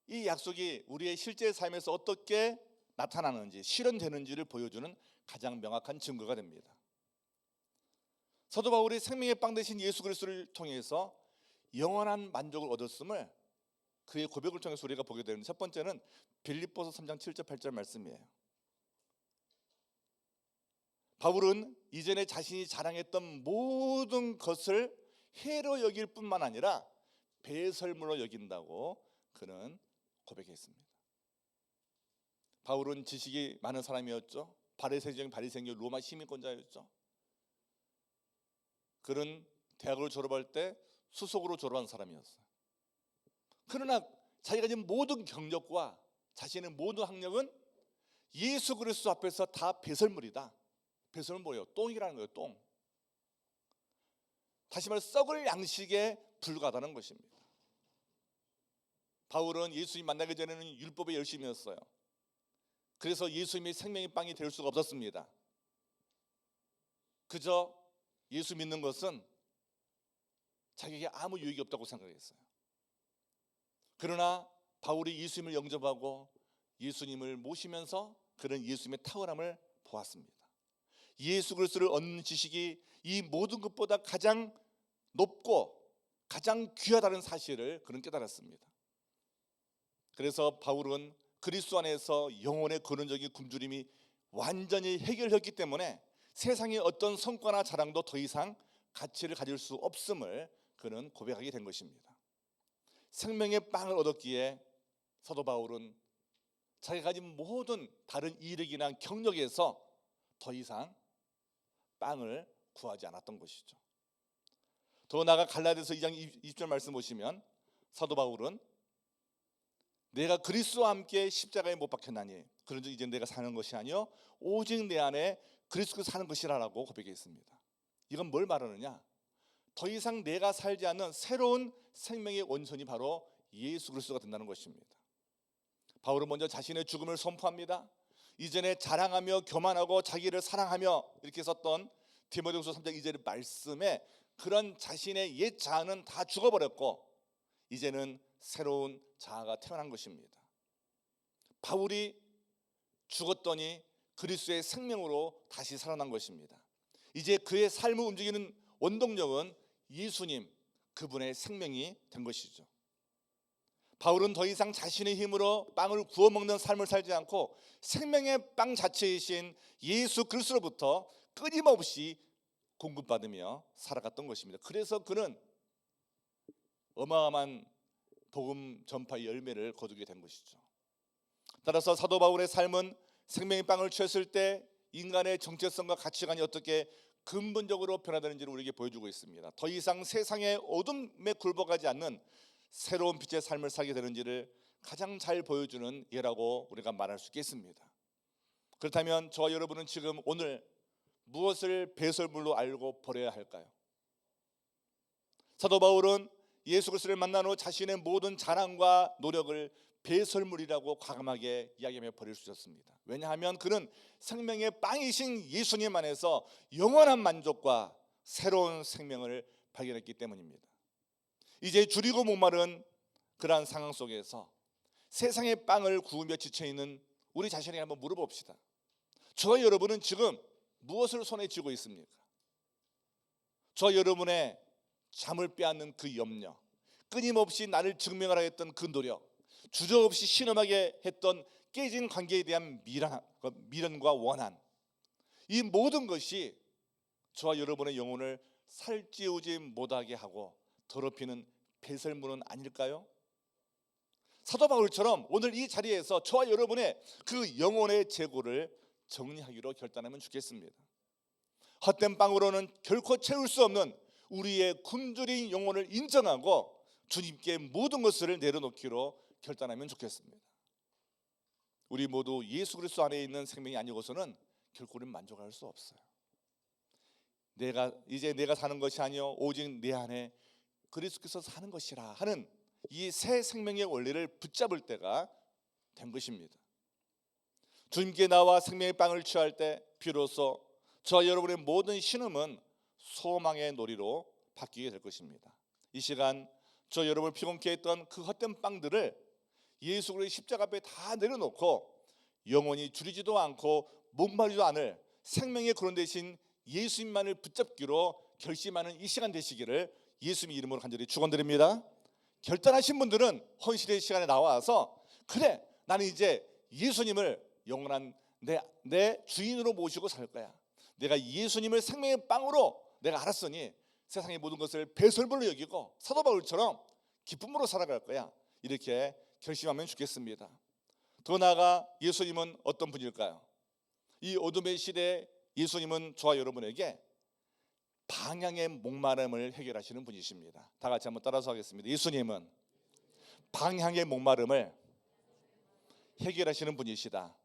이 약속이 우리의 실제 삶에서 어떻게 나타나는지, 실현되는지를 보여주는 가장 명확한 증거가 됩니다. 사도 바울이 생명의 빵 되신 예수 그리스도를 통해서 영원한 만족을 얻었음을 그의 고백을 통해서 우리가 보게 되는, 첫 번째는 빌립보서 3장 7절 8절 말씀이에요. 바울은 이전에 자신이 자랑했던 모든 것을 해로 여길 뿐만 아니라 배설물로 여긴다고 그는 고백했습니다. 바울은 지식이 많은 사람이었죠. 바리새인적인 바리새인교 로마 시민권자였죠. 그는 대학을 졸업할 때 수석으로 졸업한 사람이었어요. 그러나 자기가 가진 모든 경력과 자신의 모든 학력은 예수 그리스도 앞에서 다 배설물이다. 배설물 뭐예요? 똥이라는 거예요. 똥. 다시 말해 썩을 양식에 불과하다는 것입니다. 바울은 예수님 만나기 전에는 율법에 열심이었어요. 그래서 예수님이 생명의 빵이 될 수가 없었습니다. 그저 예수 믿는 것은 자기에게 아무 유익이 없다고 생각했어요. 그러나 바울이 예수님을 영접하고 예수님을 모시면서 그런 예수님의 탁월함을 보았습니다. 예수 그리스도를 얻는 지식이 이 모든 것보다 가장 높고 가장 귀하다는 사실을 그는 깨달았습니다. 그래서 바울은 그리스도 안에서 영혼의 근원적인 굶주림이 완전히 해결했기 때문에 세상의 어떤 성과나 자랑도 더 이상 가치를 가질 수 없음을 그는 고백하게 된 것입니다. 생명의 빵을 얻었기에 사도 바울은 자기가 가진 모든 다른 이력이나 경력에서 더 이상 빵을 구하지 않았던 것이죠. 더 나아가 갈라디아서 2장 20절 말씀 보시면 사도 바울은 내가 그리스도와 함께 십자가에 못 박혔나니 그런즉 이제 내가 사는 것이 아니요 오직 내 안에 그리스도가 사는 것이라고 고백했습니다. 이건 뭘 말하느냐? 더 이상 내가 살지 않는 새로운 생명의 원천이 바로 예수 그리스도가 된다는 것입니다. 바울은 먼저 자신의 죽음을 선포합니다. 이전에 자랑하며 교만하고 자기를 사랑하며 이렇게 썼던 디모데후서 3장 2절의 말씀에 그런 자신의 옛 자아는 다 죽어버렸고 이제는 새로운 자아가 태어난 것입니다. 바울이 죽었더니 그리스도의 생명으로 다시 살아난 것입니다. 이제 그의 삶을 움직이는 원동력은 예수님, 그분의 생명이 된 것이죠. 바울은 더 이상 자신의 힘으로 빵을 구워 먹는 삶을 살지 않고 생명의 빵 자체이신 예수 그리스도로부터 끊임없이 공급받으며 살아갔던 것입니다. 그래서 그는 어마어마한 복음 전파의 열매를 거두게 된 것이죠. 따라서 사도 바울의 삶은 생명의 빵을 취했을 때 인간의 정체성과 가치관이 어떻게 근본적으로 변화되는지를 우리에게 보여주고 있습니다. 더 이상 세상의 어둠에 굴복하지 않는 새로운 빛의 삶을 살게 되는지를 가장 잘 보여주는 예라고 우리가 말할 수 있겠습니다. 그렇다면 저와 여러분은 지금 오늘 무엇을 배설물로 알고 버려야 할까요? 사도 바울은 예수 그리스도를 만난 후 자신의 모든 자랑과 노력을 배설물이라고 과감하게 이야기하며 버릴 수 있었습니다. 왜냐하면 그는 생명의 빵이신 예수님 안에서 영원한 만족과 새로운 생명을 발견했기 때문입니다. 이제 줄이고 목마른 그러한 상황 속에서 세상의 빵을 구우며 지쳐있는 우리 자신에게 한번 물어봅시다. 저와 여러분은 지금 무엇을 손에 쥐고 있습니까? 저와 여러분의 잠을 빼앗는 그 염려, 끊임없이 나를 증명하라 했던 그 노력, 주저없이 신음하게 했던 깨진 관계에 대한 미련과 원한, 이 모든 것이 저와 여러분의 영혼을 살찌우지 못하게 하고 더럽히는 배설물은 아닐까요? 사도 바울처럼 오늘 이 자리에서 저와 여러분의 그 영혼의 재고를 정리하기로 결단하면 좋겠습니다. 헛된 빵으로는 결코 채울 수 없는 우리의 굶주린 영혼을 인정하고 주님께 모든 것을 내려놓기로 결단하면 좋겠습니다. 우리 모두 예수 그리스도 안에 있는 생명이 아니고서는 결코 우리는 만족할 수 없어요. 이제 내가 사는 것이 아니요 오직 내 안에 그리스도께서 사는 것이라 하는 이 새 생명의 원리를 붙잡을 때가 된 것입니다. 주님께 나와 생명의 빵을 취할 때 비로소 저와 여러분의 모든 신음은 소망의 놀이로 바뀌게 될 것입니다. 이 시간 저 여러분을 피곤케 했던 그 헛된 빵들을 예수 그리스도의 십자가 앞에 다 내려놓고 영원히 줄이지도 않고 목마르지도 않을 생명의 근원 되신 예수님만을 붙잡기로 결심하는 이 시간 되시기를 예수님 이름으로 간절히 축원드립니다. 결단하신 분들은 헌신의 시간에 나와서 그래 나는 이제 예수님을 영원한 내 주인으로 모시고 살 거야. 내가 예수님을 생명의 빵으로 내가 알았으니 세상의 모든 것을 배설물로 여기고 사도 바울처럼 기쁨으로 살아갈 거야. 이렇게 결심하면 좋겠습니다. 더 나아가 예수님은 어떤 분일까요? 이 어둠의 시대에 예수님은 저와 여러분에게 방향의 목마름을 해결하시는 분이십니다. 다 같이 한번 따라서 하겠습니다. 예수님은 방향의 목마름을 해결하시는 분이시다.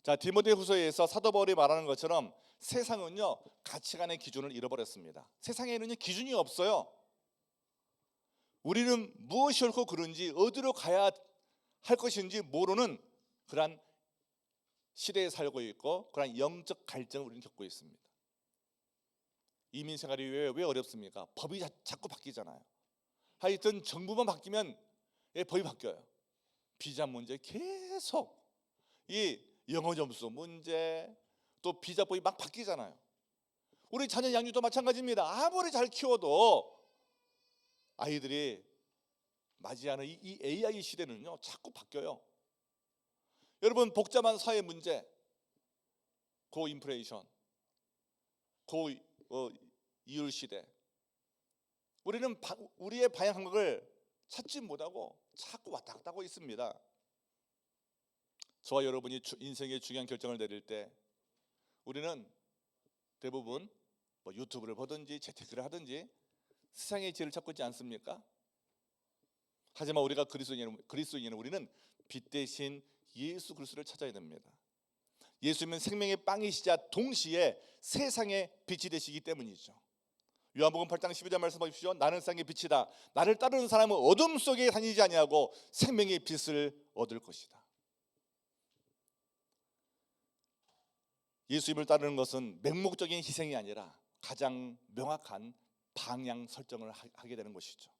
자, 디모데후서에서 사도 바울이 말하는 것처럼 세상은요 가치관의 기준을 잃어버렸습니다. 세상에는 기준이 없어요. 우리는 무엇이 옳고 그른지 어디로 가야 할 것인지 모르는 그러한 시대에 살고 있고 그러한 영적 갈증을 우리는 겪고 있습니다. 이민 생활이 왜 어렵습니까? 법이 자꾸 바뀌잖아요. 하여튼 정부만 바뀌면 법이 바뀌어요. 비자 문제 계속, 이 영어 점수 문제, 또 비자법이 막 바뀌잖아요. 우리 자녀 양육도 마찬가지입니다. 아무리 잘 키워도 아이들이 맞이하는 이 AI 시대는요 자꾸 바뀌어요. 여러분 복잡한 사회 문제, 고인플레이션, 이율 시대, 우리는 우리의 방향을 찾지 못하고 자꾸 왔다 갔다 하고 있습니다. 저와 여러분이 인생의 중요한 결정을 내릴 때 우리는 대부분 뭐 유튜브를 보든지 재테크를 하든지 세상의 지혜를 찾고 있지 않습니까? 하지만 우리가 그리스도인은 우리는 빛 대신 예수 그리스도를 찾아야 됩니다. 예수님은 생명의 빵이시자 동시에 세상의 빛이 되시기 때문이죠. 요한복음 8장 12절 말씀 보십시오. 나는 세상의 빛이다. 나를 따르는 사람은 어둠 속에 다니지 아니하고 생명의 빛을 얻을 것이다. 예수님을 따르는 것은 맹목적인 희생이 아니라 가장 명확한 방향 설정을 하게 되는 것이죠.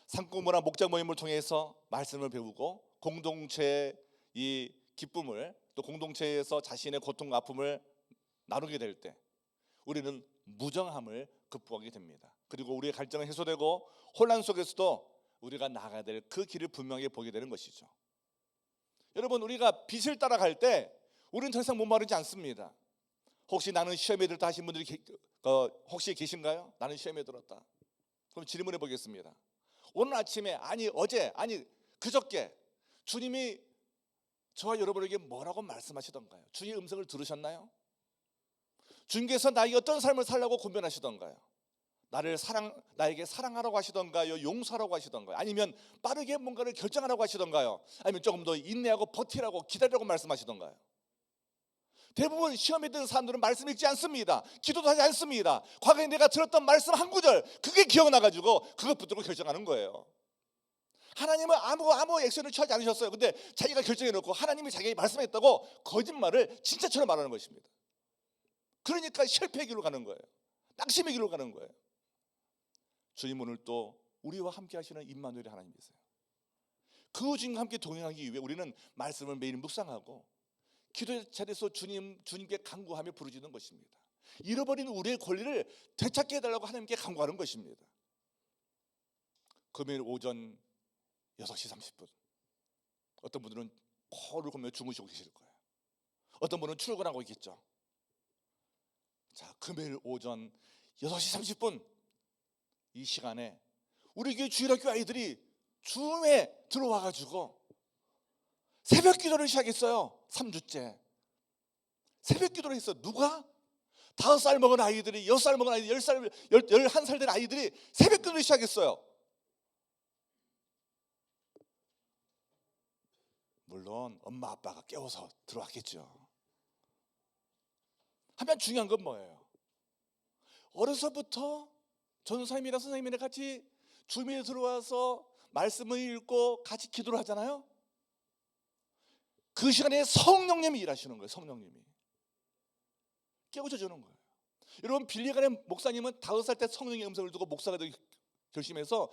상공문화 목장 모임을 통해서 말씀을 배우고 공동체의 이 기쁨을 또 공동체에서 자신의 고통과 아픔을 나누게 될 때 우리는 무정함을 극복하게 됩니다. 그리고 우리의 갈증은 해소되고 혼란 속에서도 우리가 나가야 될 그 길을 분명히 보게 되는 것이죠. 여러분, 우리가 빛을 따라갈 때 우리는 더 이상 목마르지 않습니다. 혹시 나는 시험에 들었다 하신 분들이 혹시 계신가요? 나는 시험에 들었다. 그럼 질문해 보겠습니다. 오늘 아침에 어제 그저께 주님이 저와 여러분에게 뭐라고 말씀하시던가요? 주의 음성을 들으셨나요? 주님께서 나에게 어떤 삶을 살라고 권면하시던가요? 나에게 사랑하라고 하시던가요? 용서하라고 하시던가요? 아니면 빠르게 뭔가를 결정하라고 하시던가요? 아니면 조금 더 인내하고 버티라고 기다리라고 말씀하시던가요? 대부분 시험에 든 사람들은 말씀 읽지 않습니다. 기도도 하지 않습니다. 과거에 내가 들었던 말씀 한 구절 그게 기억나가지고 그것 붙들고 결정하는 거예요. 하나님은 아무 액션을 취하지 않으셨어요. 근데 자기가 결정해놓고 하나님이 자기에게 말씀했다고 거짓말을 진짜처럼 말하는 것입니다. 그러니까 실패의 길로 가는 거예요. 낙심의 길로 가는 거예요. 주님, 오늘 또 우리와 함께 하시는 임마누엘의 하나님이세요. 그 주님과 함께 동행하기 위해 우리는 말씀을 매일 묵상하고 기도의 자리에서 주님께 간구하며 부르짖는 것입니다. 잃어버린 우리의 권리를 되찾게 해달라고 하나님께 간구하는 것입니다. 금요일 오전 6시 30분 어떤 분들은 코를 골며 주무시고 계실 거예요. 어떤 분은 출근하고 있겠죠. 자, 금요일 오전 6시 30분 이 시간에 우리 교회 주일학교 아이들이 줌에 들어와가지고 새벽 기도를 시작했어요. 3주째 새벽 기도를 했어요. 누가? 5살 먹은 아이들이, 6살 먹은 아이들, 10살, 11살 된 아이들이 새벽 기도를 시작했어요. 물론 엄마 아빠가 깨워서 들어왔겠죠. 하지만 중요한 건 뭐예요? 어려서부터 전사님이랑 선생님이랑 같이 주미에 들어와서 말씀을 읽고 같이 기도를 하잖아요. 그 시간에 성령님이 일하시는 거예요. 성령님이 깨우쳐 주는 거예요. 여러분, 빌리그레 목사님은 5살 때 성령의 음성을 듣고 목사가 되기 결심해서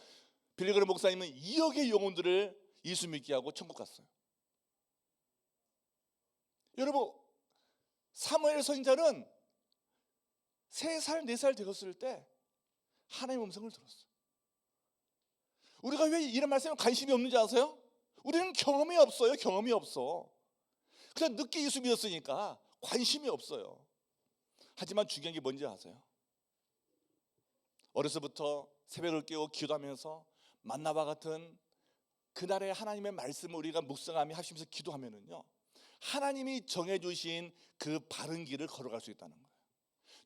빌리그레 목사님은 2억의 영혼들을 예수 믿게 하고 천국 갔어요. 여러분, 사무엘 선지자는 3살, 4살 되었을 때 하나님의 음성을 들었어요. 우리가 왜 이런 말씀에 관심이 없는지 아세요? 우리는 경험이 없어요. 경험이 없어. 그냥 늦게 예수 믿었으니까 관심이 없어요. 하지만 중요한 게 뭔지 아세요? 어려서부터 새벽을 깨워 기도하면서 만나와 같은 그날의 하나님의 말씀을 우리가 묵상하며 하시면서 기도하면은요, 하나님이 정해주신 그 바른 길을 걸어갈 수 있다는 거예요.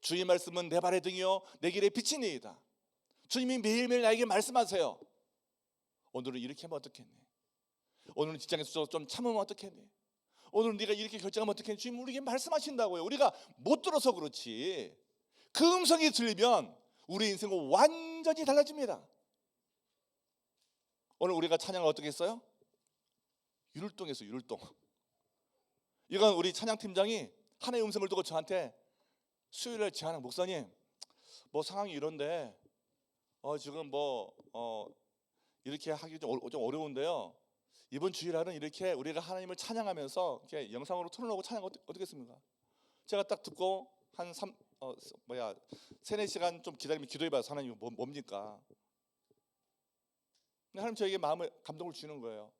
주의 말씀은 내 발의 등이요 내 길의 빛이니이다. 주님이 매일매일 나에게 말씀하세요. 오늘은 이렇게 하면 어떻겠니? 오늘은 직장에서 좀 참으면 어떻겠니? 오늘은 네가 이렇게 결정하면 어떻겠니? 주님 우리에게 말씀하신다고요. 우리가 못 들어서 그렇지 그 음성이 들리면 우리 인생은 완전히 달라집니다. 오늘 우리가 찬양을 어떻게 했어요? 율동에서 율동. 이건 우리 찬양팀장이 하나의 음성을 두고 저한테 수요일에 제안한, 목사님 뭐 상황이 이런데 지금 이렇게 하기 좀 어려운데요, 이번 주일날은 이렇게 우리가 하나님을 찬양하면서 이렇게 영상으로 틀어놓고 찬양 어떻겠습니까? 제가 딱 듣고 한 3-4시간 좀 기다리면 기도해봐서 하나님 뭡니까? 근데 하나님 저에게 마음을 감동을 주는 거예요.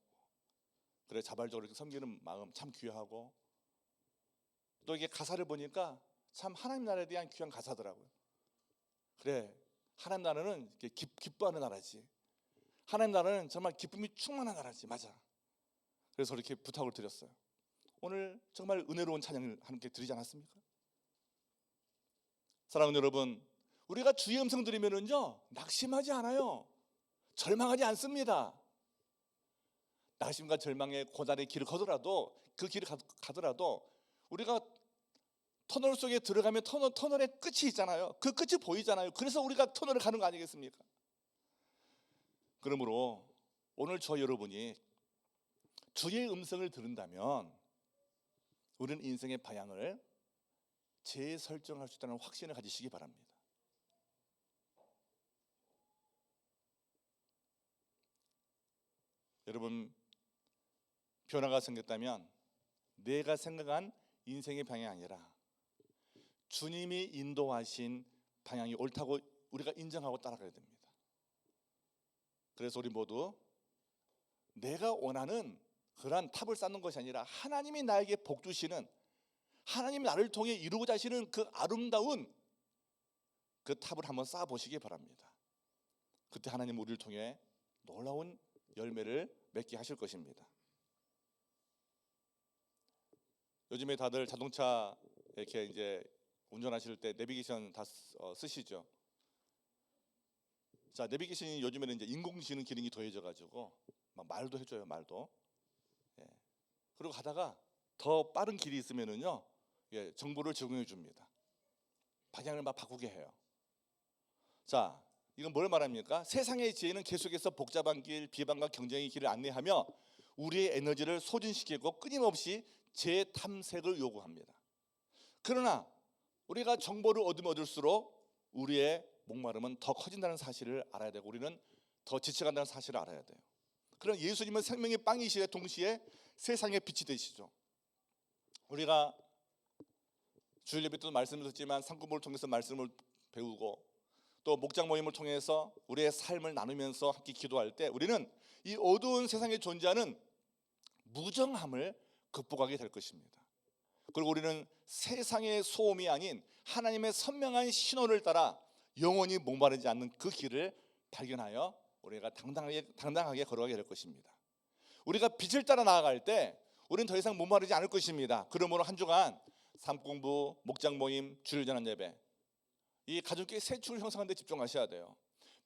그래, 자발적으로 이렇게 섬기는 마음 참 귀하고, 또 이게 가사를 보니까 참 하나님 나라에 대한 귀한 가사더라고요. 그래, 하나님 나라는 기뻐하는 나라지. 하나님 나라는 정말 기쁨이 충만한 나라지. 맞아. 그래서 이렇게 부탁을 드렸어요. 오늘 정말 은혜로운 찬양을 함께 드리지 않았습니까? 사랑하는 여러분, 우리가 주의 음성 들으면은요 낙심하지 않아요. 절망하지 않습니다. 낙심과 절망의 고난의 길을 가더라도 그 길을 가더라도 우리가 터널 속에 들어가면 터널의 끝이 있잖아요. 그 끝이 보이잖아요. 그래서 우리가 터널을 가는 거 아니겠습니까? 그러므로 오늘 저 여러분이 주의 음성을 들은다면 우리는 인생의 방향을 재설정할 수 있다는 확신을 가지시기 바랍니다. 여러분, 변화가 생겼다면 내가 생각한 인생의 방향이 아니라 주님이 인도하신 방향이 옳다고 우리가 인정하고 따라가야 됩니다. 그래서 우리 모두 내가 원하는 그러한 탑을 쌓는 것이 아니라 하나님이 나에게 복 주시는, 하나님이 나를 통해 이루고자 하시는 그 아름다운 그 탑을 한번 쌓아 보시기 바랍니다. 그때 하나님 우리를 통해 놀라운 열매를 맺게 하실 것입니다. 요즘에 다들 자동차 이렇게 이제 운전하실 때 내비게이션 다 쓰시죠. 자, 내비게이션이 요즘에는 이제 인공지능 기능이 더해져 가지고 막 말도 해줘요, 말도. 예. 그리고 가다가 더 빠른 길이 있으면은요, 예, 정보를 제공해 줍니다. 방향을 막 바꾸게 해요. 자, 이건 뭘 말합니까? 세상의 지혜는 계속해서 복잡한 길, 비방과 경쟁의 길을 안내하며 우리의 에너지를 소진시키고 끊임없이 재탐색을 요구합니다. 그러나 우리가 정보를 얻으면 얻을수록 우리의 목마름은 더 커진다는 사실을 알아야 되고 우리는 더 지쳐간다는 사실을 알아야 돼요. 그럼 예수님은 생명의 빵이시되 동시에 세상의 빛이 되시죠. 우리가 주일 예배 때도 말씀을 듣지만 상구모를 통해서 말씀을 배우고 또 목장 모임을 통해서 우리의 삶을 나누면서 함께 기도할 때 우리는 이 어두운 세상에 존재하는 무정함을 극복하게 될 것입니다. 그리고 우리는 세상의 소음이 아닌 하나님의 선명한 신호를 따라 영원히 목마르지 않는 그 길을 발견하여 우리가 당당하게 걸어가게 될 것입니다. 우리가 빛을 따라 나아갈 때 우리는 더 이상 목마르지 않을 것입니다. 그러므로 한 주간 삶공부, 목장 모임, 주일 전환 예배, 이 가족의 세출을 형성하는 데 집중하셔야 돼요.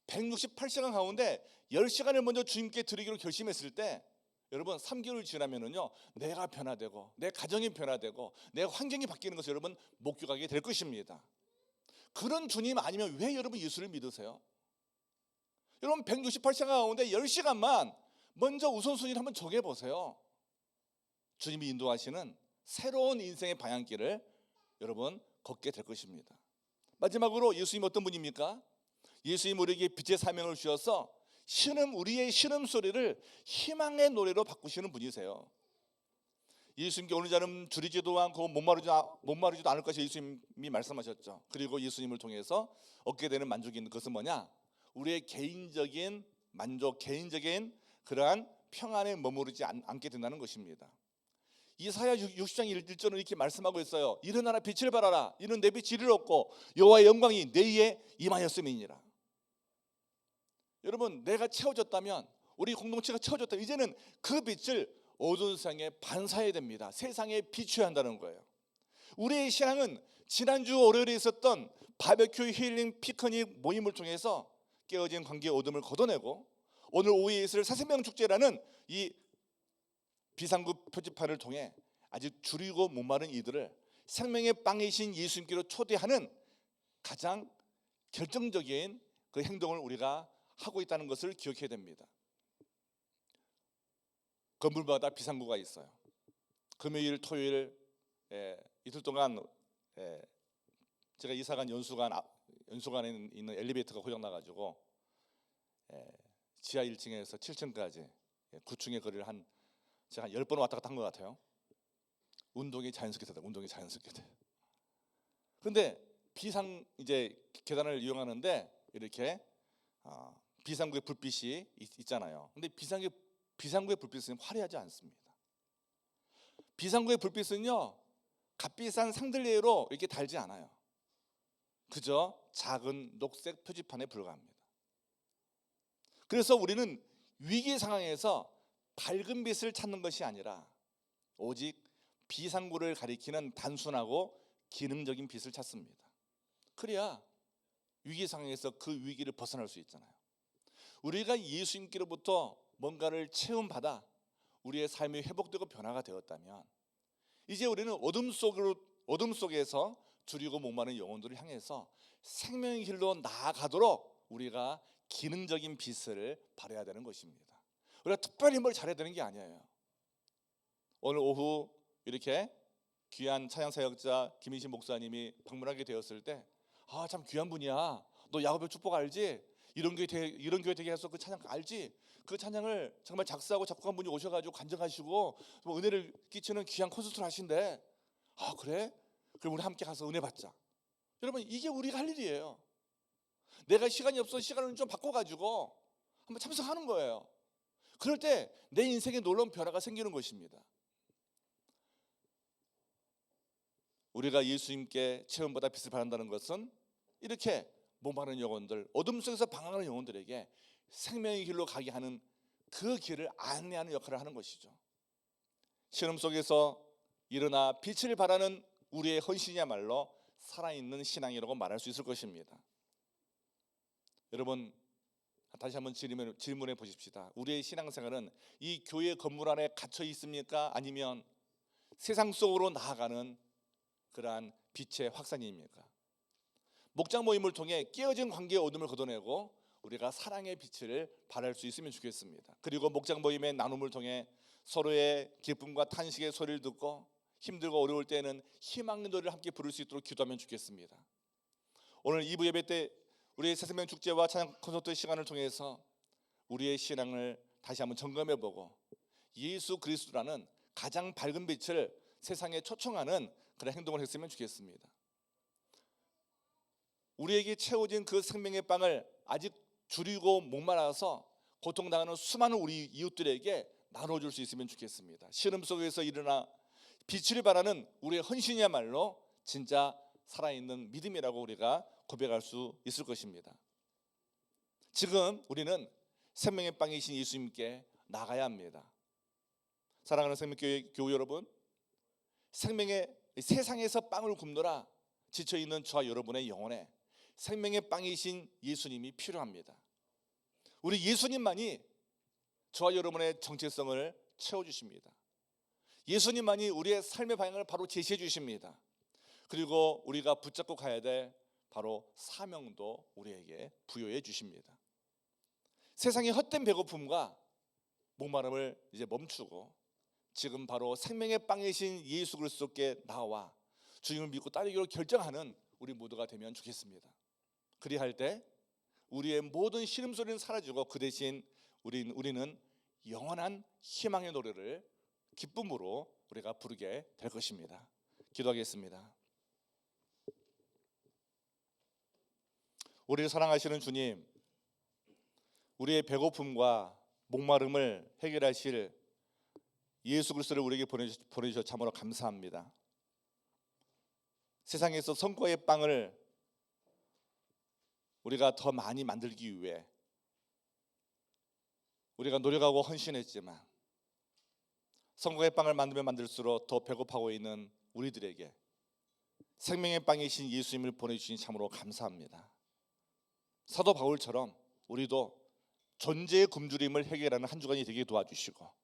168시간 가운데 10시간을 먼저 주님께 드리기로 결심했을 때 여러분 3개월 지나면은요 내가 변화되고 내 가정이 변화되고 내 환경이 바뀌는 것을 여러분 목격하게 될 것입니다. 그런 주님 아니면 왜 여러분 예수를 믿으세요? 여러분 168시간 가운데 10시간만 먼저 우선순위를 한번 정해보세요. 주님이 인도하시는 새로운 인생의 방향길을 여러분 걷게 될 것입니다. 마지막으로 예수님 어떤 분입니까? 예수님 우리에게 빛의 사명을 주셔서 우리의 신음소리를 희망의 노래로 바꾸시는 분이세요. 예수님께 오늘 자는 줄이지도 않고 목마르지도 않을 것이 예수님이 말씀하셨죠. 그리고 예수님을 통해서 얻게 되는 만족이 있는 것은 뭐냐? 우리의 개인적인 만족, 개인적인 그러한 평안에 머무르지 않게 된다는 것입니다. 이사야 60장 1절은 이렇게 말씀하고 있어요. 일어나라 빛을 발하라. 이는 내 빛이 이를 얻고 여호와의 영광이 내 위에 임하였음이니라. 여러분 내가 채워졌다면 우리 공동체가 채워졌다면 이제는 그 빛을 어두운 세상에 반사해야 됩니다. 세상에 비춰야 한다는 거예요. 우리의 신앙은 지난주 월요일에 있었던 바베큐 힐링 피크닉 모임을 통해서 깨어진 관계의 어둠을 걷어내고 오늘 오후에 있을 사생명 축제라는 이 비상구 표지판을 통해 아직 줄이고 목마른 이들을 생명의 빵이신 예수님께로 초대하는 가장 결정적인 그 행동을 우리가 하고 있다는 것을 기억해야 됩니다. 건물마다 비상구가 있어요. 금요일, 토요일 이틀 동안 제가 이사간 연수관에 있는 엘리베이터가 고장나가지고 지하 1층에서 7층까지 9층의 거리를 제가 10번 왔다 갔다 한 것 같아요. 운동이 자연스럽게 되다. 운동이 자연스럽게 돼. 그런데 이제 계단을 이용하는데 이렇게 비상구의 불빛이 있잖아요. 근데 비상구의 불빛은 화려하지 않습니다. 비상구의 불빛은요 값비싼 상들레로 이렇게 달지 않아요. 그저 작은 녹색 표지판에 불과합니다. 그래서 우리는 위기 상황에서 밝은 빛을 찾는 것이 아니라 오직 비상구를 가리키는 단순하고 기능적인 빛을 찾습니다. 그래야 위기 상황에서 그 위기를 벗어날 수 있잖아요. 우리가 예수님께로부터 뭔가를 체험받아 우리의 삶이 회복되고 변화가 되었다면 이제 우리는 어둠 속에서 줄이고 목마른 영혼들을 향해서 생명의 길로 나아가도록 우리가 기능적인 빛을 발해야 되는 것입니다. 우리가 특별히 뭘 잘해야 되는 게 아니에요. 오늘 오후 이렇게 귀한 찬양사역자 김인신 목사님이 방문하게 되었을 때 참 귀한 분이야. 너 야곱의 축복 알지? 이런 교회 되게 해서 그 찬양 알지? 그 찬양을 정말 작사하고 작곡한 분이 오셔가지고 간증하시고 은혜를 끼치는 귀한 콘서트를 하신대. 그래? 그럼 우리 함께 가서 은혜 받자. 여러분, 이게 우리가 할 일이에요. 내가 시간이 없어 시간을 좀 바꿔가지고 한번 참석하는 거예요. 그럴 때 내 인생에 놀라운 변화가 생기는 것입니다. 우리가 예수님께 체험보다 빛을 발한다는 것은 이렇게 목마른 영혼들, 어둠 속에서 방황하는 영혼들에게 생명의 길로 가게 하는 그 길을 안내하는 역할을 하는 것이죠. 시험 속에서 일어나 빛을 발하는 우리의 헌신이야말로 살아있는 신앙이라고 말할 수 있을 것입니다. 여러분, 다시 한번 질문해 보십시다. 우리의 신앙생활은 이 교회 건물 안에 갇혀 있습니까? 아니면 세상 속으로 나아가는 그러한 빛의 확산입니까? 목장 모임을 통해 깨어진 관계의 어둠을 걷어내고 우리가 사랑의 빛을 발할 수 있으면 좋겠습니다. 그리고 목장 모임의 나눔을 통해 서로의 기쁨과 탄식의 소리를 듣고 힘들고 어려울 때는 희망의 노래를 함께 부를 수 있도록 기도하면 좋겠습니다. 오늘 2부 예배 때 우리의 새생명 축제와 찬양 콘서트 시간을 통해서 우리의 신앙을 다시 한번 점검해보고 예수 그리스도라는 가장 밝은 빛을 세상에 초청하는 그런 행동을 했으면 좋겠습니다. 우리에게 채워진 그 생명의 빵을 아직 줄이고 목말라서 고통당하는 수많은 우리 이웃들에게 나눠줄 수 있으면 좋겠습니다. 시름 속에서 일어나 빛을 발하는 우리의 헌신이야말로 진짜 살아있는 믿음이라고 우리가 고백할 수 있을 것입니다. 지금 우리는 생명의 빵이신 예수님께 나가야 합니다. 사랑하는 생명교회 여러분, 세상에서 빵을 굽노라 지쳐있는 저와 여러분의 영혼에 생명의 빵이신 예수님이 필요합니다. 우리 예수님만이 저와 여러분의 정체성을 채워주십니다. 예수님만이 우리의 삶의 방향을 바로 제시해 주십니다. 그리고 우리가 붙잡고 가야 될 바로 사명도 우리에게 부여해 주십니다. 세상의 헛된 배고픔과 목마름을 이제 멈추고 지금 바로 생명의 빵이신 예수 그리스도께 나와 주님을 믿고 따르기로 결정하는 우리 모두가 되면 좋겠습니다. 그리할 때 우리의 모든 신음소리는 사라지고 그 대신 우리는 영원한 희망의 노래를 기쁨으로 우리가 부르게 될 것입니다. 기도하겠습니다. 우리를 사랑하시는 주님, 우리의 배고픔과 목마름을 해결하실 예수 그리스도를 우리에게 보내주셔서 참으로 감사합니다. 세상에서 성과의 빵을 우리가 더 많이 만들기 위해 우리가 노력하고 헌신했지만 성과의 빵을 만들면 만들수록 더 배고파하고 있는 우리들에게 생명의 빵이신 예수님을 보내주신 참으로 감사합니다. 사도 바울처럼 우리도 존재의 굶주림을 해결하는 한 주간이 되게 도와주시고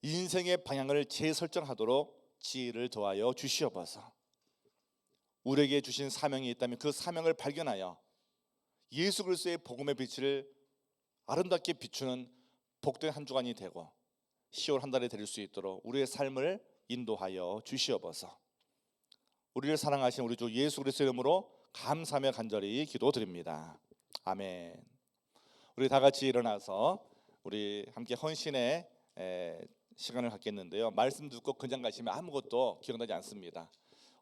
인생의 방향을 재설정하도록 지혜를 더하여 주시옵소서. 우리에게 주신 사명이 있다면 그 사명을 발견하여 예수 그리스도의 복음의 빛을 아름답게 비추는 복된 한 주간이 되고 10월 한 달이 될 수 있도록 우리의 삶을 인도하여 주시옵소서. 우리를 사랑하신 우리 주 예수 그리스도의 이름으로 감사하며 간절히 기도드립니다. 아멘. 우리 다 같이 일어나서 우리 함께 헌신의 시간을 갖겠는데요. 말씀 듣고 그냥 가시면 아무것도 기억나지 않습니다.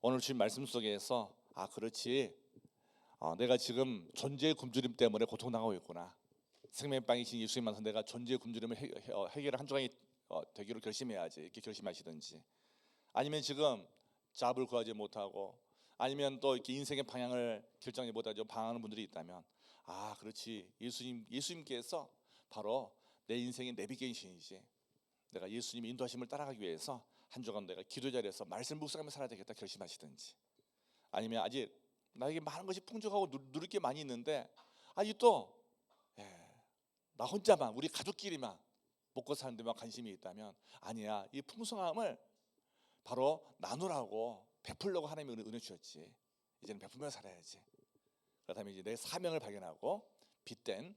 오늘 주신 말씀 속에서 그렇지, 내가 지금 존재의 굶주림 때문에 고통당하고 있구나. 생명의 빵이신 예수님만서 내가 존재의 굶주림을 해결할 한 주간이 되기로 결심해야지, 이렇게 결심하시든지, 아니면 지금 잡을 구하지 못하고 아니면 또 이렇게 인생의 방향을 결정하지 못하고 방황하는 분들이 있다면 그렇지, 예수님께서 바로 내 인생의 내비게이션이지. 내가 예수님의 인도하심을 따라가기 위해서 한 주간 내가 기도 자리에서 말씀 묵상하며 살아야 되겠다 결심하시든지, 아니면 아직 나에게 많은 것이 풍족하고 누릴 게 많이 있는데 아직도 나 혼자만, 우리 가족끼리만 먹고 사는 데만 관심이 있다면, 아니야, 이 풍성함을 바로 나누라고 베풀려고 하나님이 은혜 주셨지. 이제는 베풀며 살아야지. 그렇다면 이제 내 사명을 발견하고 빗댄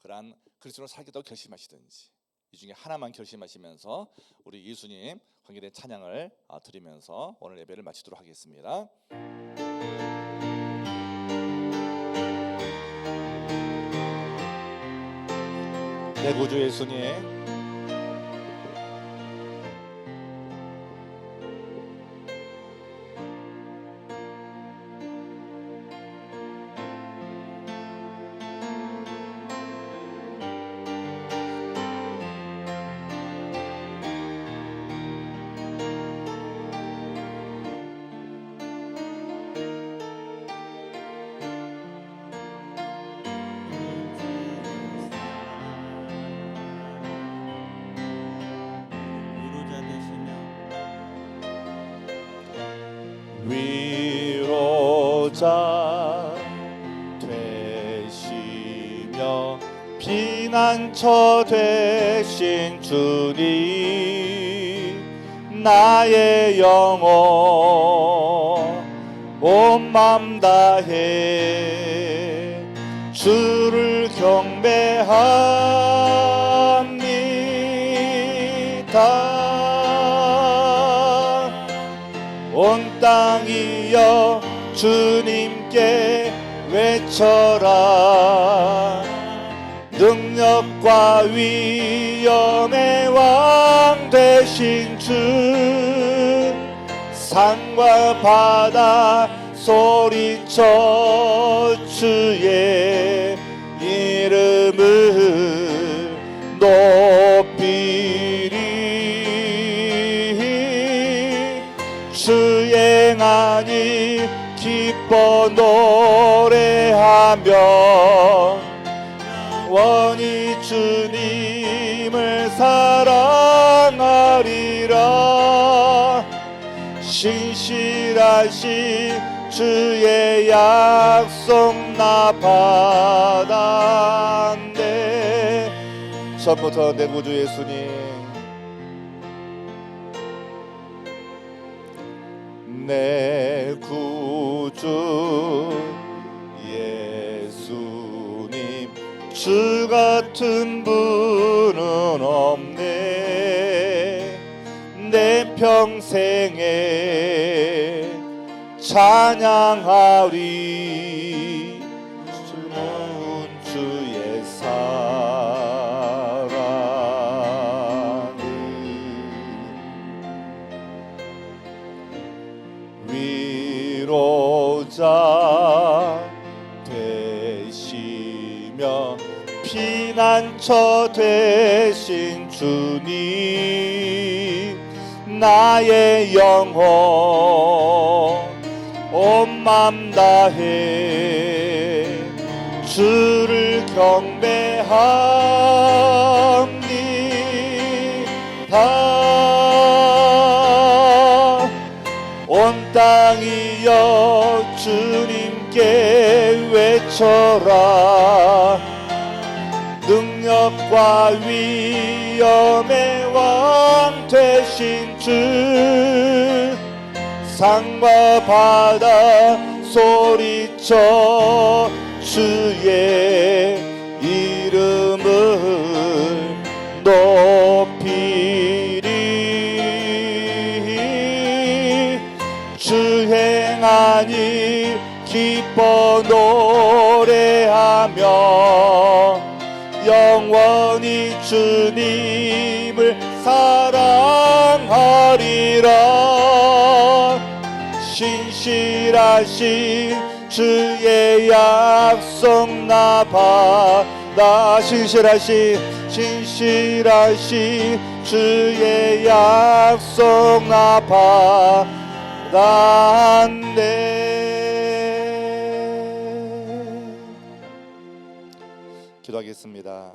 그러한 그리스도로 살겠다고 결심하시든지, 이 중에 하나만 결심하시면서 우리 예수님 관계된 찬양을 드리면서 오늘 예배를 마치도록 하겠습니다. 내 구주 예수님, 위로자 되시며 피난처 되신 주님, 나의 영혼 온 맘 다해 주를 경배합니다. 온 땅이여 주님께 외쳐라. 능력과 위엄의 왕 되신 주, 산과 바다 소리쳐 주의 이름을 높이리. 주행하니 기뻐 노래하며 영원히 주님을 사랑하리라. 신실하신 주의 약속 나 받았네. 처음부터 내 구주 예수님, 내 구주 예수님, 주 같은 분은 없네. 내 평생에 찬양하리. 주는 주의 사랑을. 위로자 되시며 피난처 되신 주님, 나의 영혼 온 맘 다해 주를 경배합니다. 온 땅이여 주님께 외쳐라. 능력과 위엄의 왕 되신 주, 산과 바다 소리쳐 주의 이름을 높이리. 주행하니 기뻐 노래하며 영원히 주님을 사랑하리라. 신실하신 주의 약속 나 받아. 신실하신 주의 약속 나 받았네. 기도하겠습니다.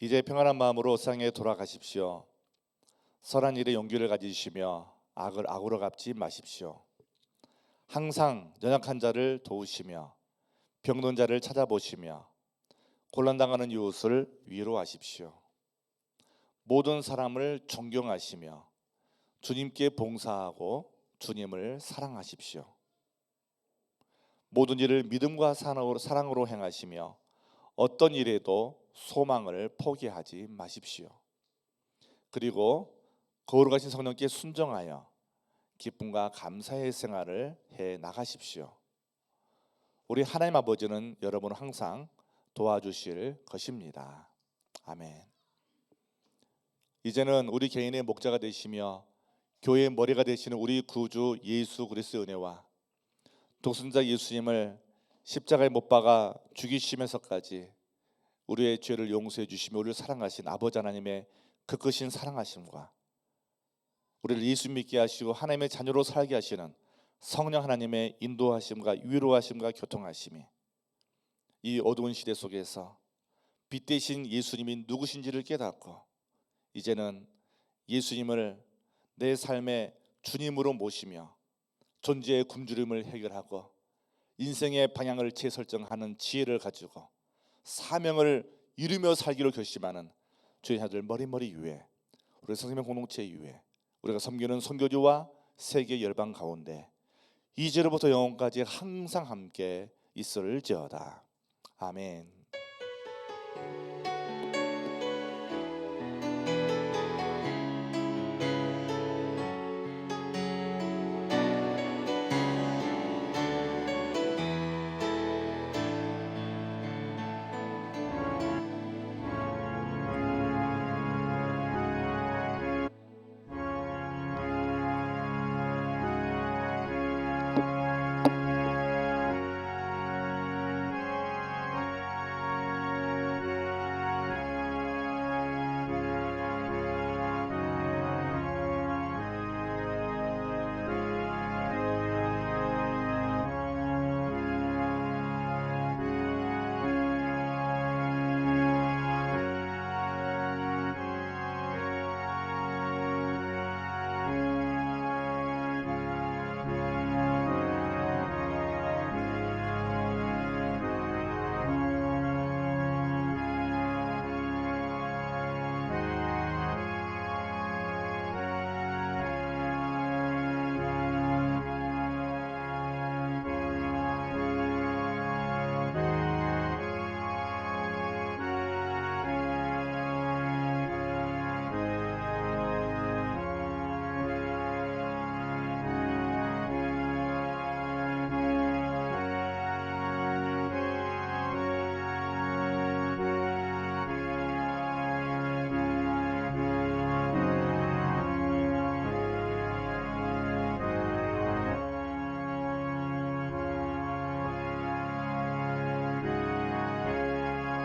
이제 평안한 마음으로 세상에 돌아가십시오. 선한 일에 용기를 가지시며 악을 악으로 갚지 마십시오. 항상 연약한 자를 도우시며 병든 자를 찾아보시며 곤란당하는 이웃을 위로하십시오. 모든 사람을 존경하시며 주님께 봉사하고 주님을 사랑하십시오. 모든 일을 믿음과 사랑으로 행하시며 어떤 일에도 소망을 포기하지 마십시오. 그리고 거룩하신 성령께 순종하여 기쁨과 감사의 생활을 해 나가십시오. 우리 하나님 아버지는 여러분을 항상 도와주실 것입니다. 아멘. 이제는 우리 개인의 목자가 되시며 교회의 머리가 되시는 우리 구주 예수 그리스도의 은혜와 독생자 예수님을 십자가에 못 박아 죽이시면서까지 우리의 죄를 용서해 주시며 우리를 사랑하신 아버지 하나님의 그 크신 사랑하심과 우리를 예수 믿게 하시고 하나님의 자녀로 살게 하시는 성령 하나님의 인도하심과 위로하심과 교통하심이 이 어두운 시대 속에서 빛 대신 예수님이 누구신지를 깨닫고 이제는 예수님을 내 삶의 주님으로 모시며 존재의 굶주림을 해결하고 인생의 방향을 재설정하는 지혜를 가지고 사명을 이루며 살기로 결심하는 주의 자들 머리머리 위에 우리 성생명 공동체 위에 우리가 섬기는 선교주와 세계 열방 가운데 이제로부터 영원까지 항상 함께 있을지어다. 아멘.